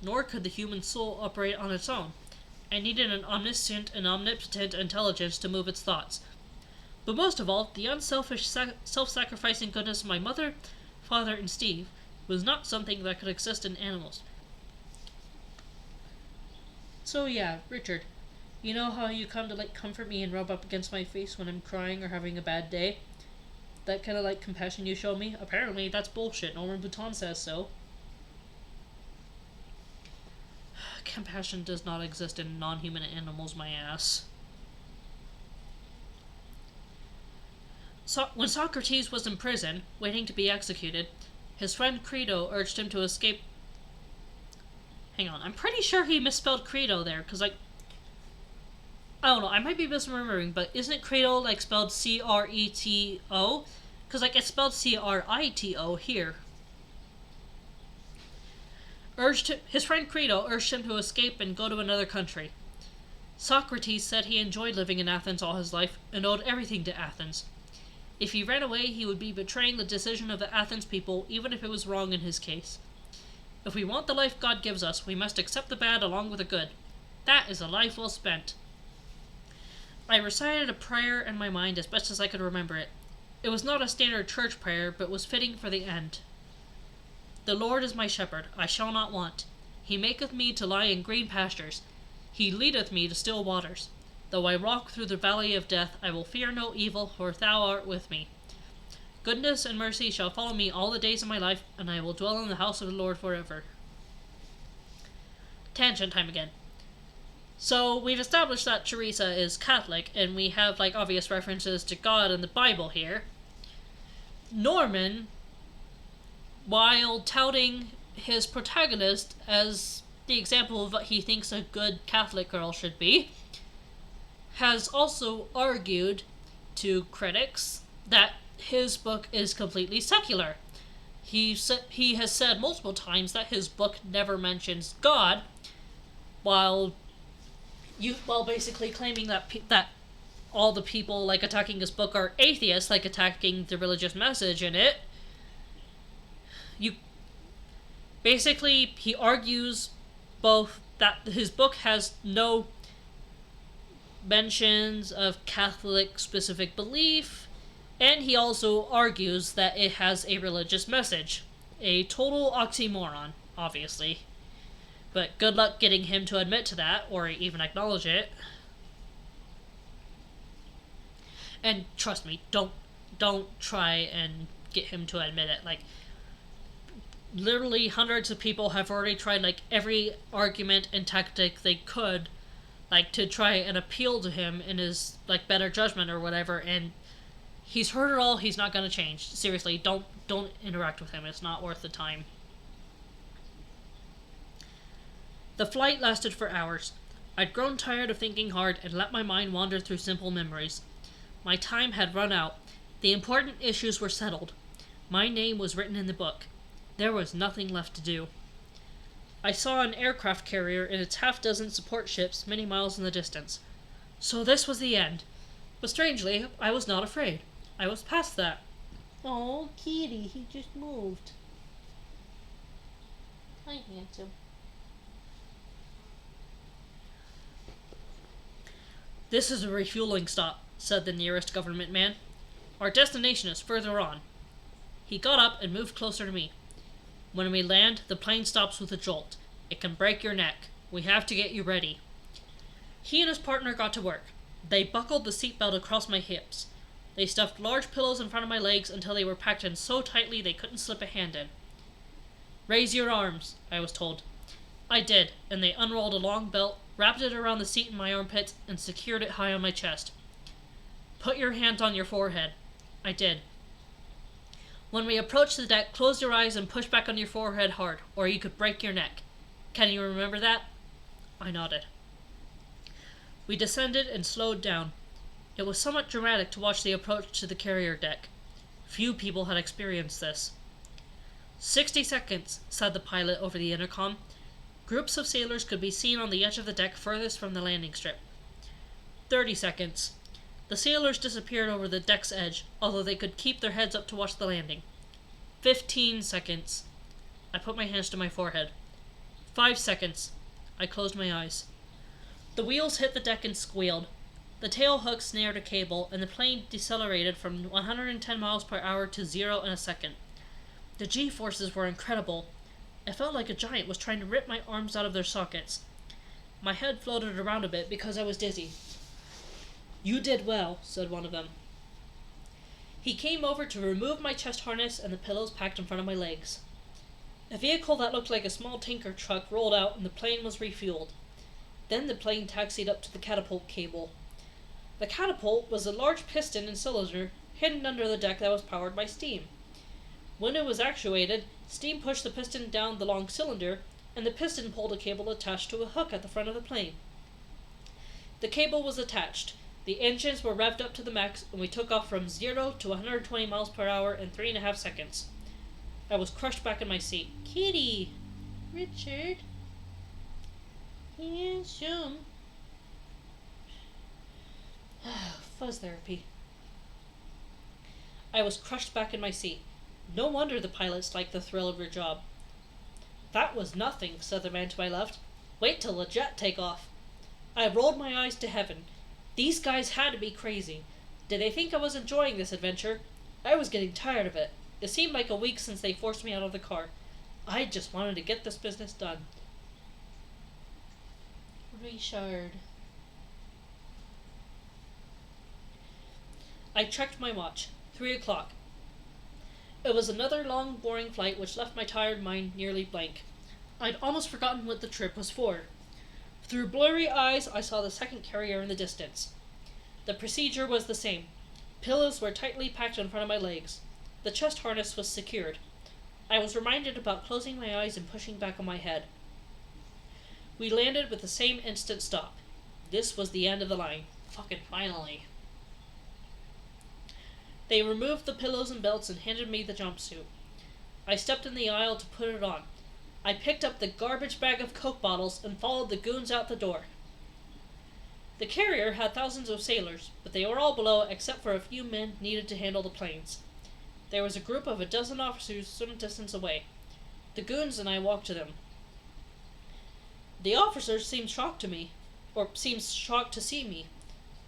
nor could the human soul operate on its own, and needed an omniscient and omnipotent intelligence to move its thoughts. But most of all, the unselfish, self-sacrificing goodness of my mother, father, and Steve was not something that could exist in animals. So yeah, Richard, you know how you come to comfort me and rub up against my face when I'm crying or having a bad day? That kind of compassion you show me? Apparently that's bullshit. Norman Boutin says so. Compassion does not exist in non-human animals, my ass. When Socrates was in prison, waiting to be executed, his friend Crito urged him to escape. Hang on, I'm pretty sure he misspelled Crito there, because I don't know, I might be misremembering, but isn't Crito spelled C-R-E-T-O? Because it's spelled C-R-I-T-O here. His friend Crito urged him to escape and go to another country. Socrates said he enjoyed living in Athens all his life and owed everything to Athens. If he ran away, he would be betraying the decision of the Athens people, even if it was wrong in his case. If we want the life God gives us, we must accept the bad along with the good. That is a life well spent. I recited a prayer in my mind as best as I could remember it. It was not a standard church prayer, but was fitting for the end. The Lord is my shepherd, I shall not want. He maketh me to lie in green pastures. He leadeth me to still waters. Though I walk through the valley of death, I will fear no evil, for thou art with me. Goodness and mercy shall follow me all the days of my life, and I will dwell in the house of the Lord forever. Tangent time again. So, we've established that Theresa is Catholic, and we have, obvious references to God in the Bible here. Norman, while touting his protagonist as the example of what he thinks a good Catholic girl should be, has also argued to critics that his book is completely secular. He has said multiple times that his book never mentions God, while basically claiming that all the people attacking his book are atheists, attacking the religious message in it. He argues both that his book has no mentions of Catholic specific belief, and he also argues that it has a religious message. A total oxymoron, obviously. But good luck getting him to admit to that, or even acknowledge it. And trust me, don't try and get him to admit it. Literally hundreds of people have already tried, every argument and tactic they could, to try and appeal to him in his, better judgment or whatever, and he's heard it all, he's not gonna change. Seriously, don't interact with him, it's not worth the time. The flight lasted for hours. I'd grown tired of thinking hard and let my mind wander through simple memories. My time had run out. The important issues were settled. My name was written in the book. There was nothing left to do. I saw an aircraft carrier and its half-dozen support ships many miles in the distance. So this was the end. But strangely, I was not afraid. I was past that. Oh, kitty, he just moved. Hi, handsome. This is a refueling stop, said the nearest government man. Our destination is further on. He got up and moved closer to me. When we land, the plane stops with a jolt. It can break your neck. We have to get you ready. He and his partner got to work. They buckled the seatbelt across my hips. They stuffed large pillows in front of my legs until they were packed in so tightly they couldn't slip a hand in. Raise your arms, I was told. I did, and they unrolled a long belt, wrapped it around the seat in my armpits, and secured it high on my chest. Put your hand on your forehead. I did. When we approached the deck, close your eyes and push back on your forehead hard, or you could break your neck. Can you remember that? I nodded. We descended and slowed down. It was somewhat dramatic to watch the approach to the carrier deck. Few people had experienced this. 60 seconds, said the pilot over the intercom. Groups of sailors could be seen on the edge of the deck furthest from the landing strip. 30 seconds. The sailors disappeared over the deck's edge, although they could keep their heads up to watch the landing. 15 seconds. I put my hands to my forehead. 5 seconds. I closed my eyes. The wheels hit the deck and squealed. The tail hook snared a cable, and the plane decelerated from 110 miles per hour to 0 in a second. The G-forces were incredible. I felt like a giant was trying to rip my arms out of their sockets. My head floated around a bit because I was dizzy. You did well, said one of them. He came over to remove my chest harness and the pillows packed in front of my legs. A vehicle that looked like a small tanker truck rolled out and the plane was refueled. Then the plane taxied up to the catapult cable. The catapult was a large piston and cylinder hidden under the deck that was powered by steam. When it was actuated, steam pushed the piston down the long cylinder, and the piston pulled a cable attached to a hook at the front of the plane. The cable was attached. The engines were revved up to the max, and we took off from 0 to 120 miles per hour in 3.5 seconds. I was crushed back in my seat. Kitty! Richard? Handsome. Fuzz therapy. I was crushed back in my seat. No wonder the pilots liked the thrill of your job. That was nothing, said the man to my left. Wait till the jet take off. I rolled my eyes to heaven. These guys had to be crazy. Did they think I was enjoying this adventure? I was getting tired of it. It seemed like a week since they forced me out of the car. I just wanted to get this business done. Richard. I checked my watch. 3 o'clock. It was another long, boring flight which left my tired mind nearly blank. I'd almost forgotten what the trip was for. Through blurry eyes, I saw the second carrier in the distance. The procedure was the same. Pillows were tightly packed in front of my legs. The chest harness was secured. I was reminded about closing my eyes and pushing back on my head. We landed with the same instant stop. This was the end of the line. Fucking finally. They removed the pillows and belts and handed me the jumpsuit. I stepped in the aisle to put it on. I picked up the garbage bag of Coke bottles and followed the goons out the door. The carrier had thousands of sailors, but they were all below except for a few men needed to handle the planes. There was a group of a dozen officers some distance away. The goons and I walked to them. The officers seemed shocked to see me.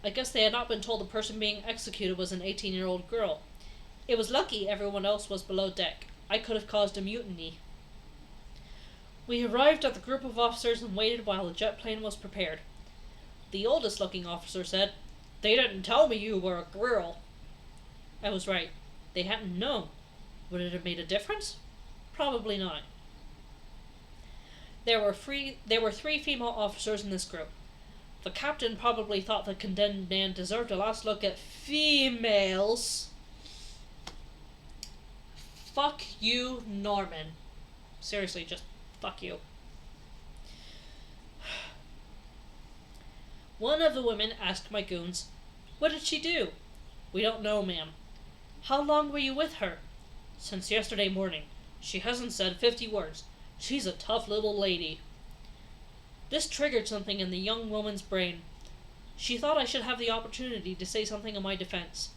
I guess they had not been told the person being executed was an 18-year-old girl. It was lucky everyone else was below deck. I could have caused a mutiny. We arrived at the group of officers and waited while the jet plane was prepared. The oldest-looking officer said, "They didn't tell me you were a girl." I was right. They hadn't known. Would it have made a difference? Probably not. There were 3 female officers in this group. The captain probably thought the condemned man deserved a last look at females. Fuck you, Norman. Seriously, just fuck you. One of the women asked my goons, "What did she do?" "We don't know, ma'am." "How long were you with her?" Since yesterday morning. She hasn't said 50 words. She's a tough little lady. This triggered something in the young woman's brain. She thought I should have the opportunity to say something in my defense.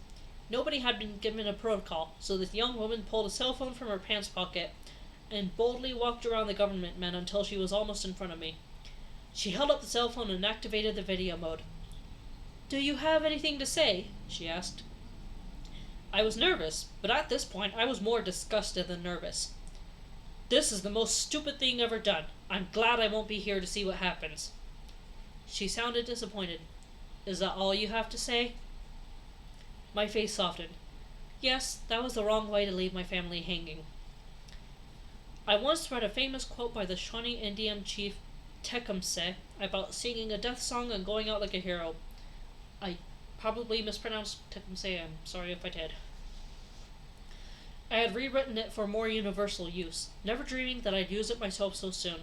Nobody had been given a protocol, so the young woman pulled a cell phone from her pants pocket and boldly walked around the government men until she was almost in front of me. She held up the cell phone and activated the video mode. "Do you have anything to say?" she asked. I was nervous, but at this point I was more disgusted than nervous. "This is the most stupid thing ever done. I'm glad I won't be here to see what happens." She sounded disappointed. "Is that all you have to say?" My face softened. Yes, that was the wrong way to leave my family hanging. I once read a famous quote by the Shawnee Indian chief Tecumseh about singing a death song and going out like a hero. I probably mispronounced Tecumseh. I'm sorry if I did. I had rewritten it for more universal use, never dreaming that I'd use it myself so soon.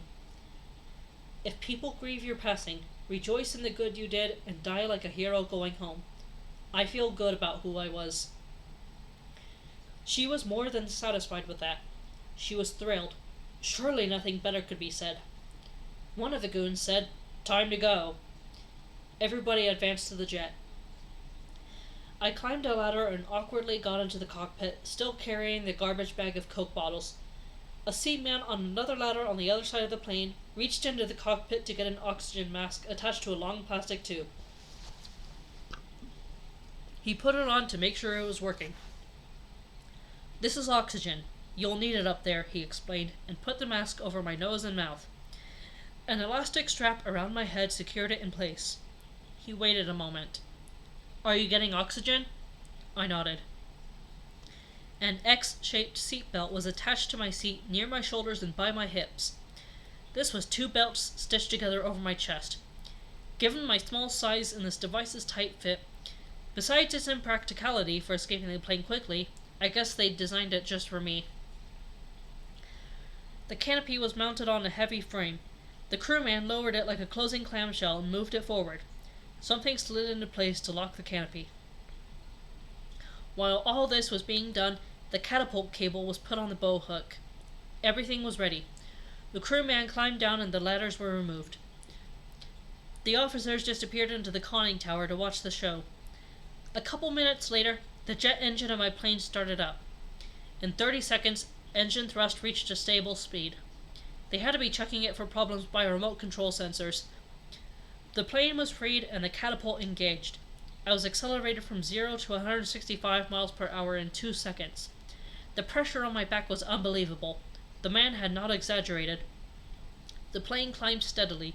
"If people grieve your passing, rejoice in the good you did and die like a hero going home." I feel good about who I was. She was more than satisfied with that. She was thrilled. Surely nothing better could be said. One of the goons said, "Time to go." Everybody advanced to the jet. I climbed a ladder and awkwardly got into the cockpit, still carrying the garbage bag of Coke bottles. A seaman on another ladder on the other side of the plane reached into the cockpit to get an oxygen mask attached to a long plastic tube. He put it on to make sure it was working. "This is oxygen. You'll need it up there," he explained, and put the mask over my nose and mouth. An elastic strap around my head secured it in place. He waited a moment. "Are you getting oxygen?" I nodded. An X-shaped seatbelt was attached to my seat near my shoulders and by my hips. This was 2 belts stitched together over my chest. Given my small size and this device's tight fit, besides its impracticality for escaping the plane quickly, I guess they designed it just for me. The canopy was mounted on a heavy frame. The crewman lowered it like a closing clamshell and moved it forward. Something slid into place to lock the canopy. While all this was being done, the catapult cable was put on the bow hook. Everything was ready. The crewman climbed down and the ladders were removed. The officers disappeared into the conning tower to watch the show. A couple minutes later, the jet engine of my plane started up. In 30 seconds, engine thrust reached a stable speed. They had to be checking it for problems by remote control sensors. The plane was freed and the catapult engaged. I was accelerated from 0 to 165 miles per hour in 2 seconds. The pressure on my back was unbelievable. The man had not exaggerated. The plane climbed steadily.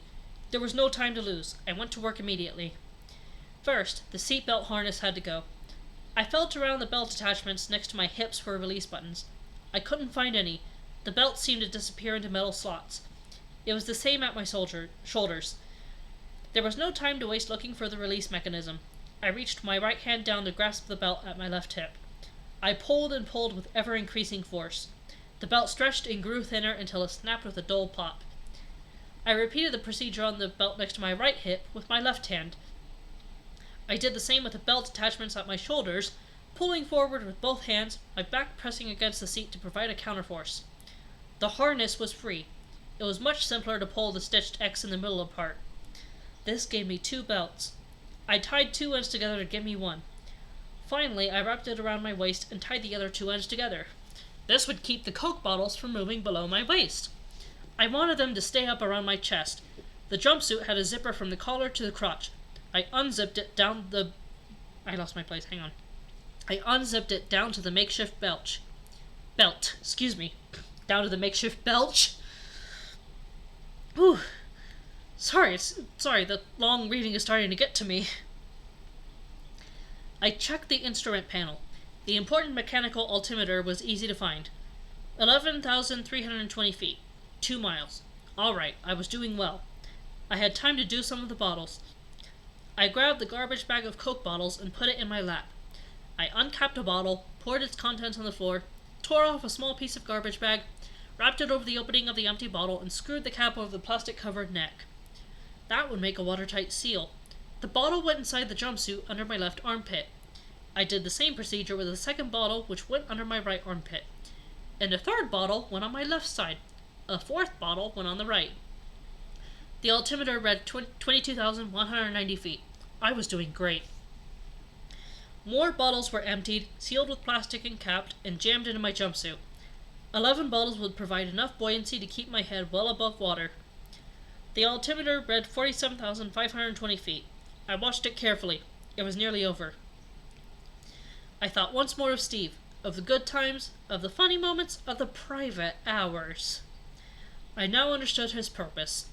There was no time to lose. I went to work immediately. First, the seatbelt harness had to go. I felt around the belt attachments next to my hips for release buttons. I couldn't find any. The belt seemed to disappear into metal slots. It was the same at my shoulders. There was no time to waste looking for the release mechanism. I reached my right hand down to grasp the belt at my left hip. I pulled and pulled with ever-increasing force. The belt stretched and grew thinner until it snapped with a dull pop. I repeated the procedure on the belt next to my right hip with my left hand. I did the same with the belt attachments at my shoulders, pulling forward with both hands, my back pressing against the seat to provide a counterforce. The harness was free. It was much simpler to pull the stitched X in the middle apart. This gave me 2 belts. I tied 2 ends together to give me 1. Finally, I wrapped it around my waist and tied the other 2 ends together. This would keep the Coke bottles from moving below my waist. I wanted them to stay up around my chest. The jumpsuit had a zipper from the collar to the crotch. I unzipped it down to the makeshift belch. Down to the makeshift belch. Whew. Sorry, the long reading is starting to get to me. I checked the instrument panel. The important mechanical altimeter was easy to find. 11,320 feet. 2 miles. All right, I was doing well. I had time to do some of the bottles. I grabbed the garbage bag of Coke bottles and put it in my lap. I uncapped a bottle, poured its contents on the floor, tore off a small piece of garbage bag, wrapped it over the opening of the empty bottle, and screwed the cap over the plastic-covered neck. That would make a watertight seal. The bottle went inside the jumpsuit under my left armpit. I did the same procedure with the second bottle, which went under my right armpit. And a third bottle went on my left side. A fourth bottle went on the right. The altimeter read 22,190 feet. I was doing great. More bottles were emptied, sealed with plastic and capped, and jammed into my jumpsuit. 11 bottles would provide enough buoyancy to keep my head well above water. The altimeter read 47,520 feet. I watched it carefully. It was nearly over. I thought once more of Steve, of the good times, of the funny moments, of the private hours. I now understood his purpose.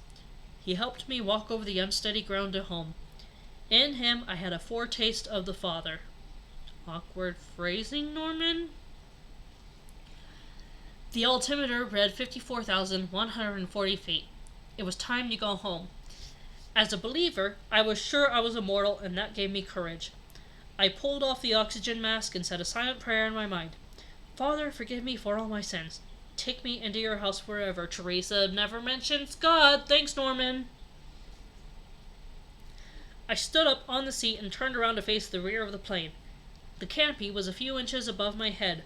He helped me walk over the unsteady ground to home. In him I had a foretaste of the Father. Awkward phrasing, Norman? The altimeter read 54,140 feet. It was time to go home. As a believer, I was sure I was immortal, and that gave me courage. I pulled off the oxygen mask and said a silent prayer in my mind. Father, forgive me for all my sins. Take me into your house forever. Theresa never mentions God. Thanks, Norman. I stood up on the seat and turned around to face the rear of the plane. The canopy was a few inches above my head.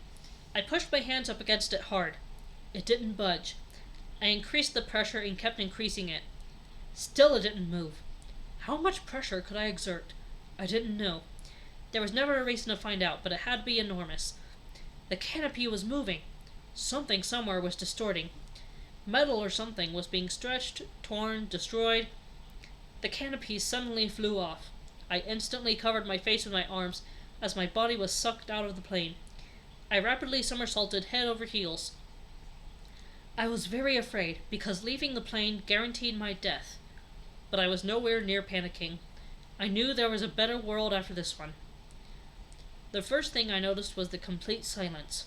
I pushed my hands up against it hard. It didn't budge. I increased the pressure and kept increasing it. Still it didn't move. How much pressure could I exert? I didn't know. There was never a reason to find out, but it had to be enormous. The canopy was moving. Something somewhere was distorting. Metal or something was being stretched, torn, destroyed. The canopy suddenly flew off. I instantly covered my face with my arms as my body was sucked out of the plane. I rapidly somersaulted head over heels. I was very afraid, because leaving the plane guaranteed my death. But I was nowhere near panicking. I knew there was a better world after this one. The first thing I noticed was the complete silence.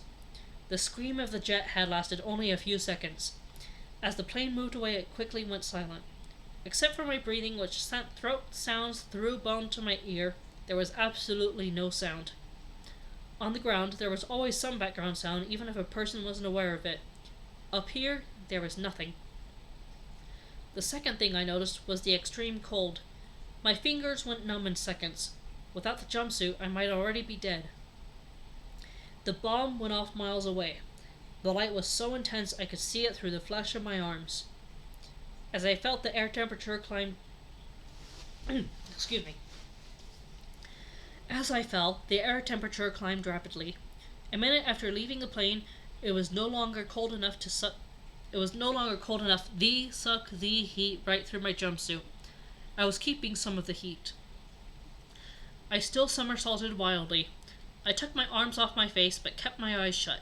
The scream of the jet had lasted only a few seconds. As the plane moved away, it quickly went silent. Except for my breathing, which sent throat sounds through bone to my ear, there was absolutely no sound. On the ground, there was always some background sound, even if a person wasn't aware of it. Up here, there was nothing. The second thing I noticed was the extreme cold. My fingers went numb in seconds. Without the jumpsuit, I might already be dead. The bomb went off miles away. The light was so intense I could see it through the flesh of my arms. As I felt the air temperature climb... Excuse me. As I fell, the air temperature climbed rapidly. A minute after leaving the plane, it was no longer cold enough to suck the heat right through my jumpsuit. I was keeping some of the heat. I still somersaulted wildly. I took my arms off my face, but kept my eyes shut.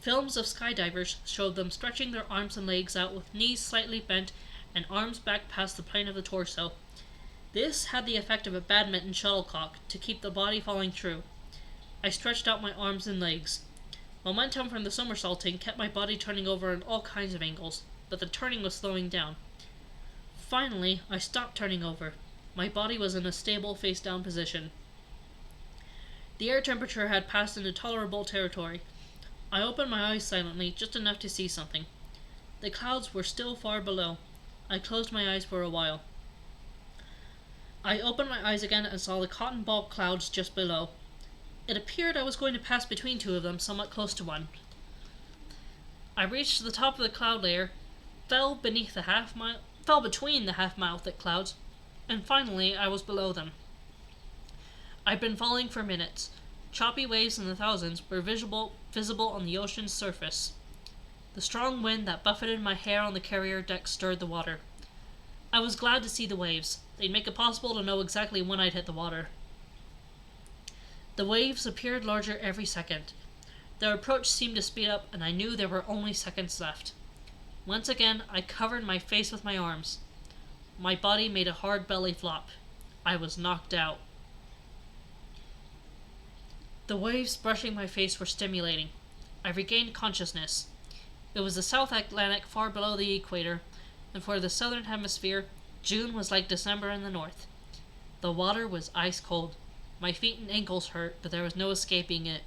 Films of skydivers showed them stretching their arms and legs out with knees slightly bent and arms back past the plane of the torso. This had the effect of a badminton shuttlecock to keep the body falling through. I stretched out my arms and legs. Momentum from the somersaulting kept my body turning over in all kinds of angles, but the turning was slowing down. Finally, I stopped turning over. My body was in a stable face-down position. The air temperature had passed into tolerable territory. I opened my eyes silently, just enough to see something. The clouds were still far below. I closed my eyes for a while. I opened my eyes again and saw the cotton ball clouds just below. It appeared I was going to pass between two of them, somewhat close to one. I reached the top of the cloud layer, fell between the half-mile thick clouds, and finally I was below them. I'd been falling for minutes. Choppy waves in the thousands were visible on the ocean's surface. The strong wind that buffeted my hair on the carrier deck stirred the water. I was glad to see the waves. They'd make it possible to know exactly when I'd hit the water. The waves appeared larger every second. Their approach seemed to speed up, and I knew there were only seconds left. Once again, I covered my face with my arms. My body made a hard belly flop. I was knocked out. The waves brushing my face were stimulating. I regained consciousness. It was the South Atlantic far below the equator, and for the southern hemisphere, June was like December in the north. The water was ice cold. My feet and ankles hurt, but there was no escaping it.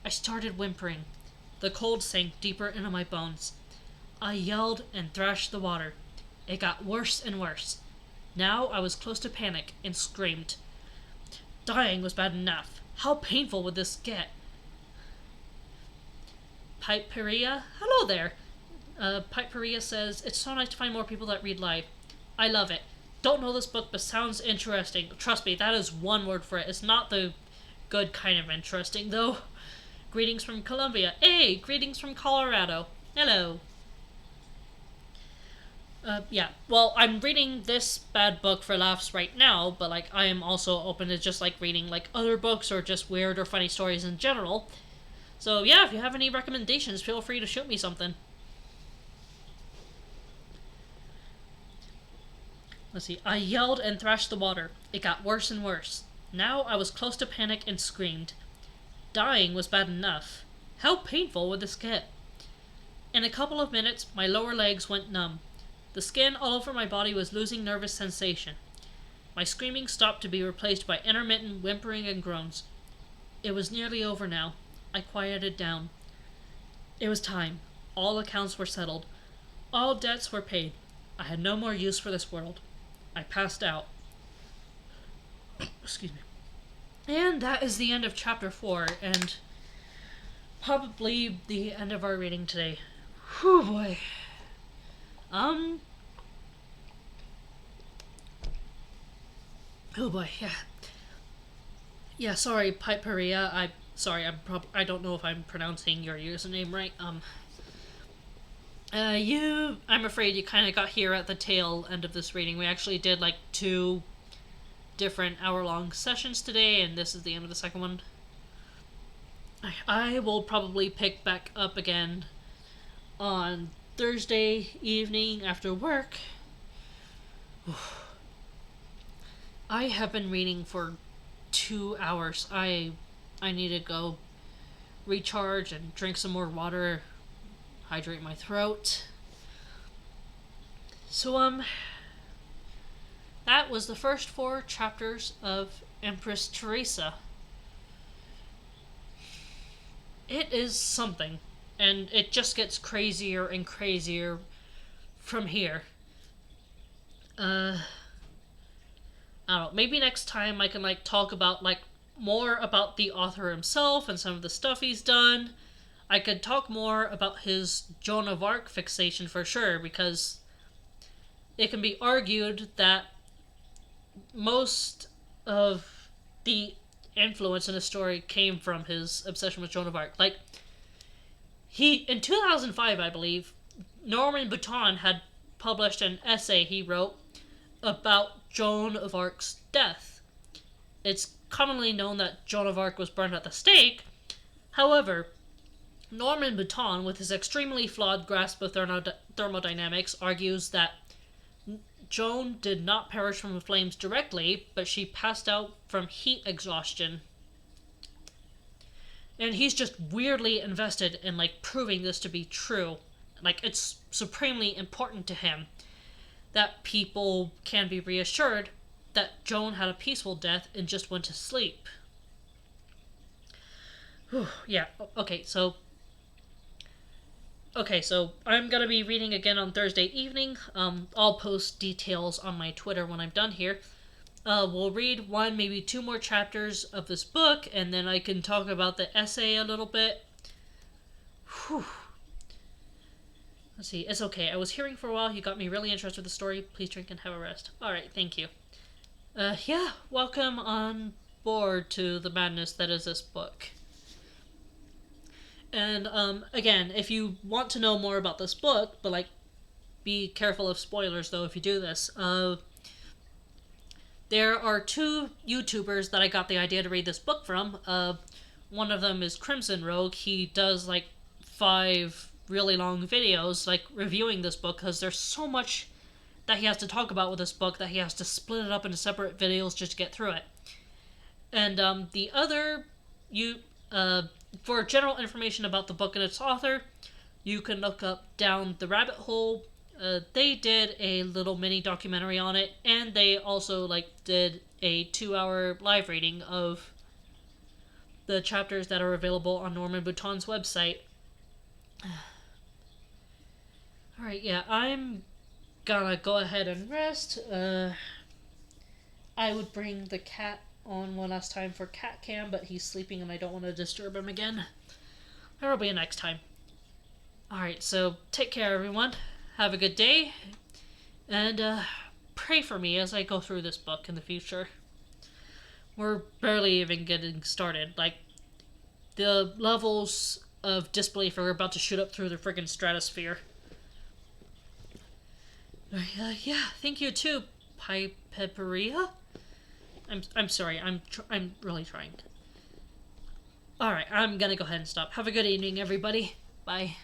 I started whimpering. The cold sank deeper into my bones. I yelled and thrashed the water. It got worse and worse. Now I was close to panic and screamed. Dying was bad enough. How painful would this get? Piperia? Hello there. Piperia says, it's so nice to find more people that read live. I love it. Don't know this book, but sounds interesting. Trust me, that is one word for it. It's not the good kind of interesting, though. Greetings from Colombia. Hey, greetings from Colorado. Hello. Yeah. Well, I'm reading this bad book for laughs right now, but, like, I am also open to just, like, reading, like, other books or just weird or funny stories in general. So, yeah, if you have any recommendations, feel free to shoot me something. Let's see. I yelled and thrashed the water. It got worse and worse. Now I was close to panic and screamed. Dying was bad enough. How painful would this get? In a couple of minutes, my lower legs went numb. The skin all over my body was losing nervous sensation. My screaming stopped to be replaced by intermittent whimpering and groans. It was nearly over now. I quieted down. It was time. All accounts were settled. All debts were paid. I had no more use for this world. I passed out. Excuse me. And that is the end of chapter 4, and probably the end of our reading today. Whew, boy. Oh boy, yeah. Yeah, sorry, Piperia. I don't know if I'm pronouncing your username right. I'm afraid you kind of got here at the tail end of this reading. We actually did, like, 2 different hour-long sessions today, and this is the end of the second one. I will probably pick back up again on Thursday evening after work. I have been reading for 2 hours. I need to go recharge and drink some more water, hydrate my throat. So, that was the first 4 chapters of Empress Theresa. It is something, and it just gets crazier and crazier from here. I don't know, maybe next time I can, like, talk about, like, more about the author himself and some of the stuff he's done. I could talk more about his Joan of Arc fixation for sure, because it can be argued that most of the influence in the story came from his obsession with Joan of Arc. Like, in 2005, I believe, Norman Boutin had published an essay he wrote about Joan of Arc's death. It's commonly known that Joan of Arc was burned at the stake. However, Norman Boutin, with his extremely flawed grasp of thermodynamics, argues that Joan did not perish from the flames directly, but she passed out from heat exhaustion. And he's just weirdly invested in, like, proving this to be true. Like, it's supremely important to him that people can be reassured that Joan had a peaceful death and just went to sleep. Whew, yeah, okay, so I'm gonna be reading again on Thursday evening. I'll post details on my Twitter when I'm done here. We'll read 1, maybe 2 more chapters of this book, and then I can talk about the essay a little bit. Whew. Let's see, it's okay. I was hearing for a while. You got me really interested in the story. Please drink and have a rest. Alright, thank you. Yeah, welcome on board to the madness that is this book. And, again, if you want to know more about this book, but, like, be careful of spoilers, though, if you do this, there are 2 YouTubers that I got the idea to read this book from. One of them is Crimson Rogue. He does, like, 5 really long videos, like, reviewing this book, because there's so much that he has to talk about with this book that he has to split it up into separate videos just to get through it. And, the other, for general information about the book and its author, you can look up Down the Rabbit Hole. They did a little mini documentary on it, and they also, like, did a 2-hour live reading of the chapters that are available on Norman Boutin's website. Alright, yeah, I'm gonna go ahead and rest. I would bring the cat on one last time for Cat Cam, but he's sleeping and I don't want to disturb him again. There'll be a next time. Alright, so take care, everyone. Have a good day. And pray for me as I go through this book in the future. We're barely even getting started. Like, the levels of disbelief are about to shoot up through the friggin' stratosphere. Yeah, thank you too, Piperia. I'm sorry. I'm really trying. All right, I'm gonna go ahead and stop. Have a good evening, everybody. Bye.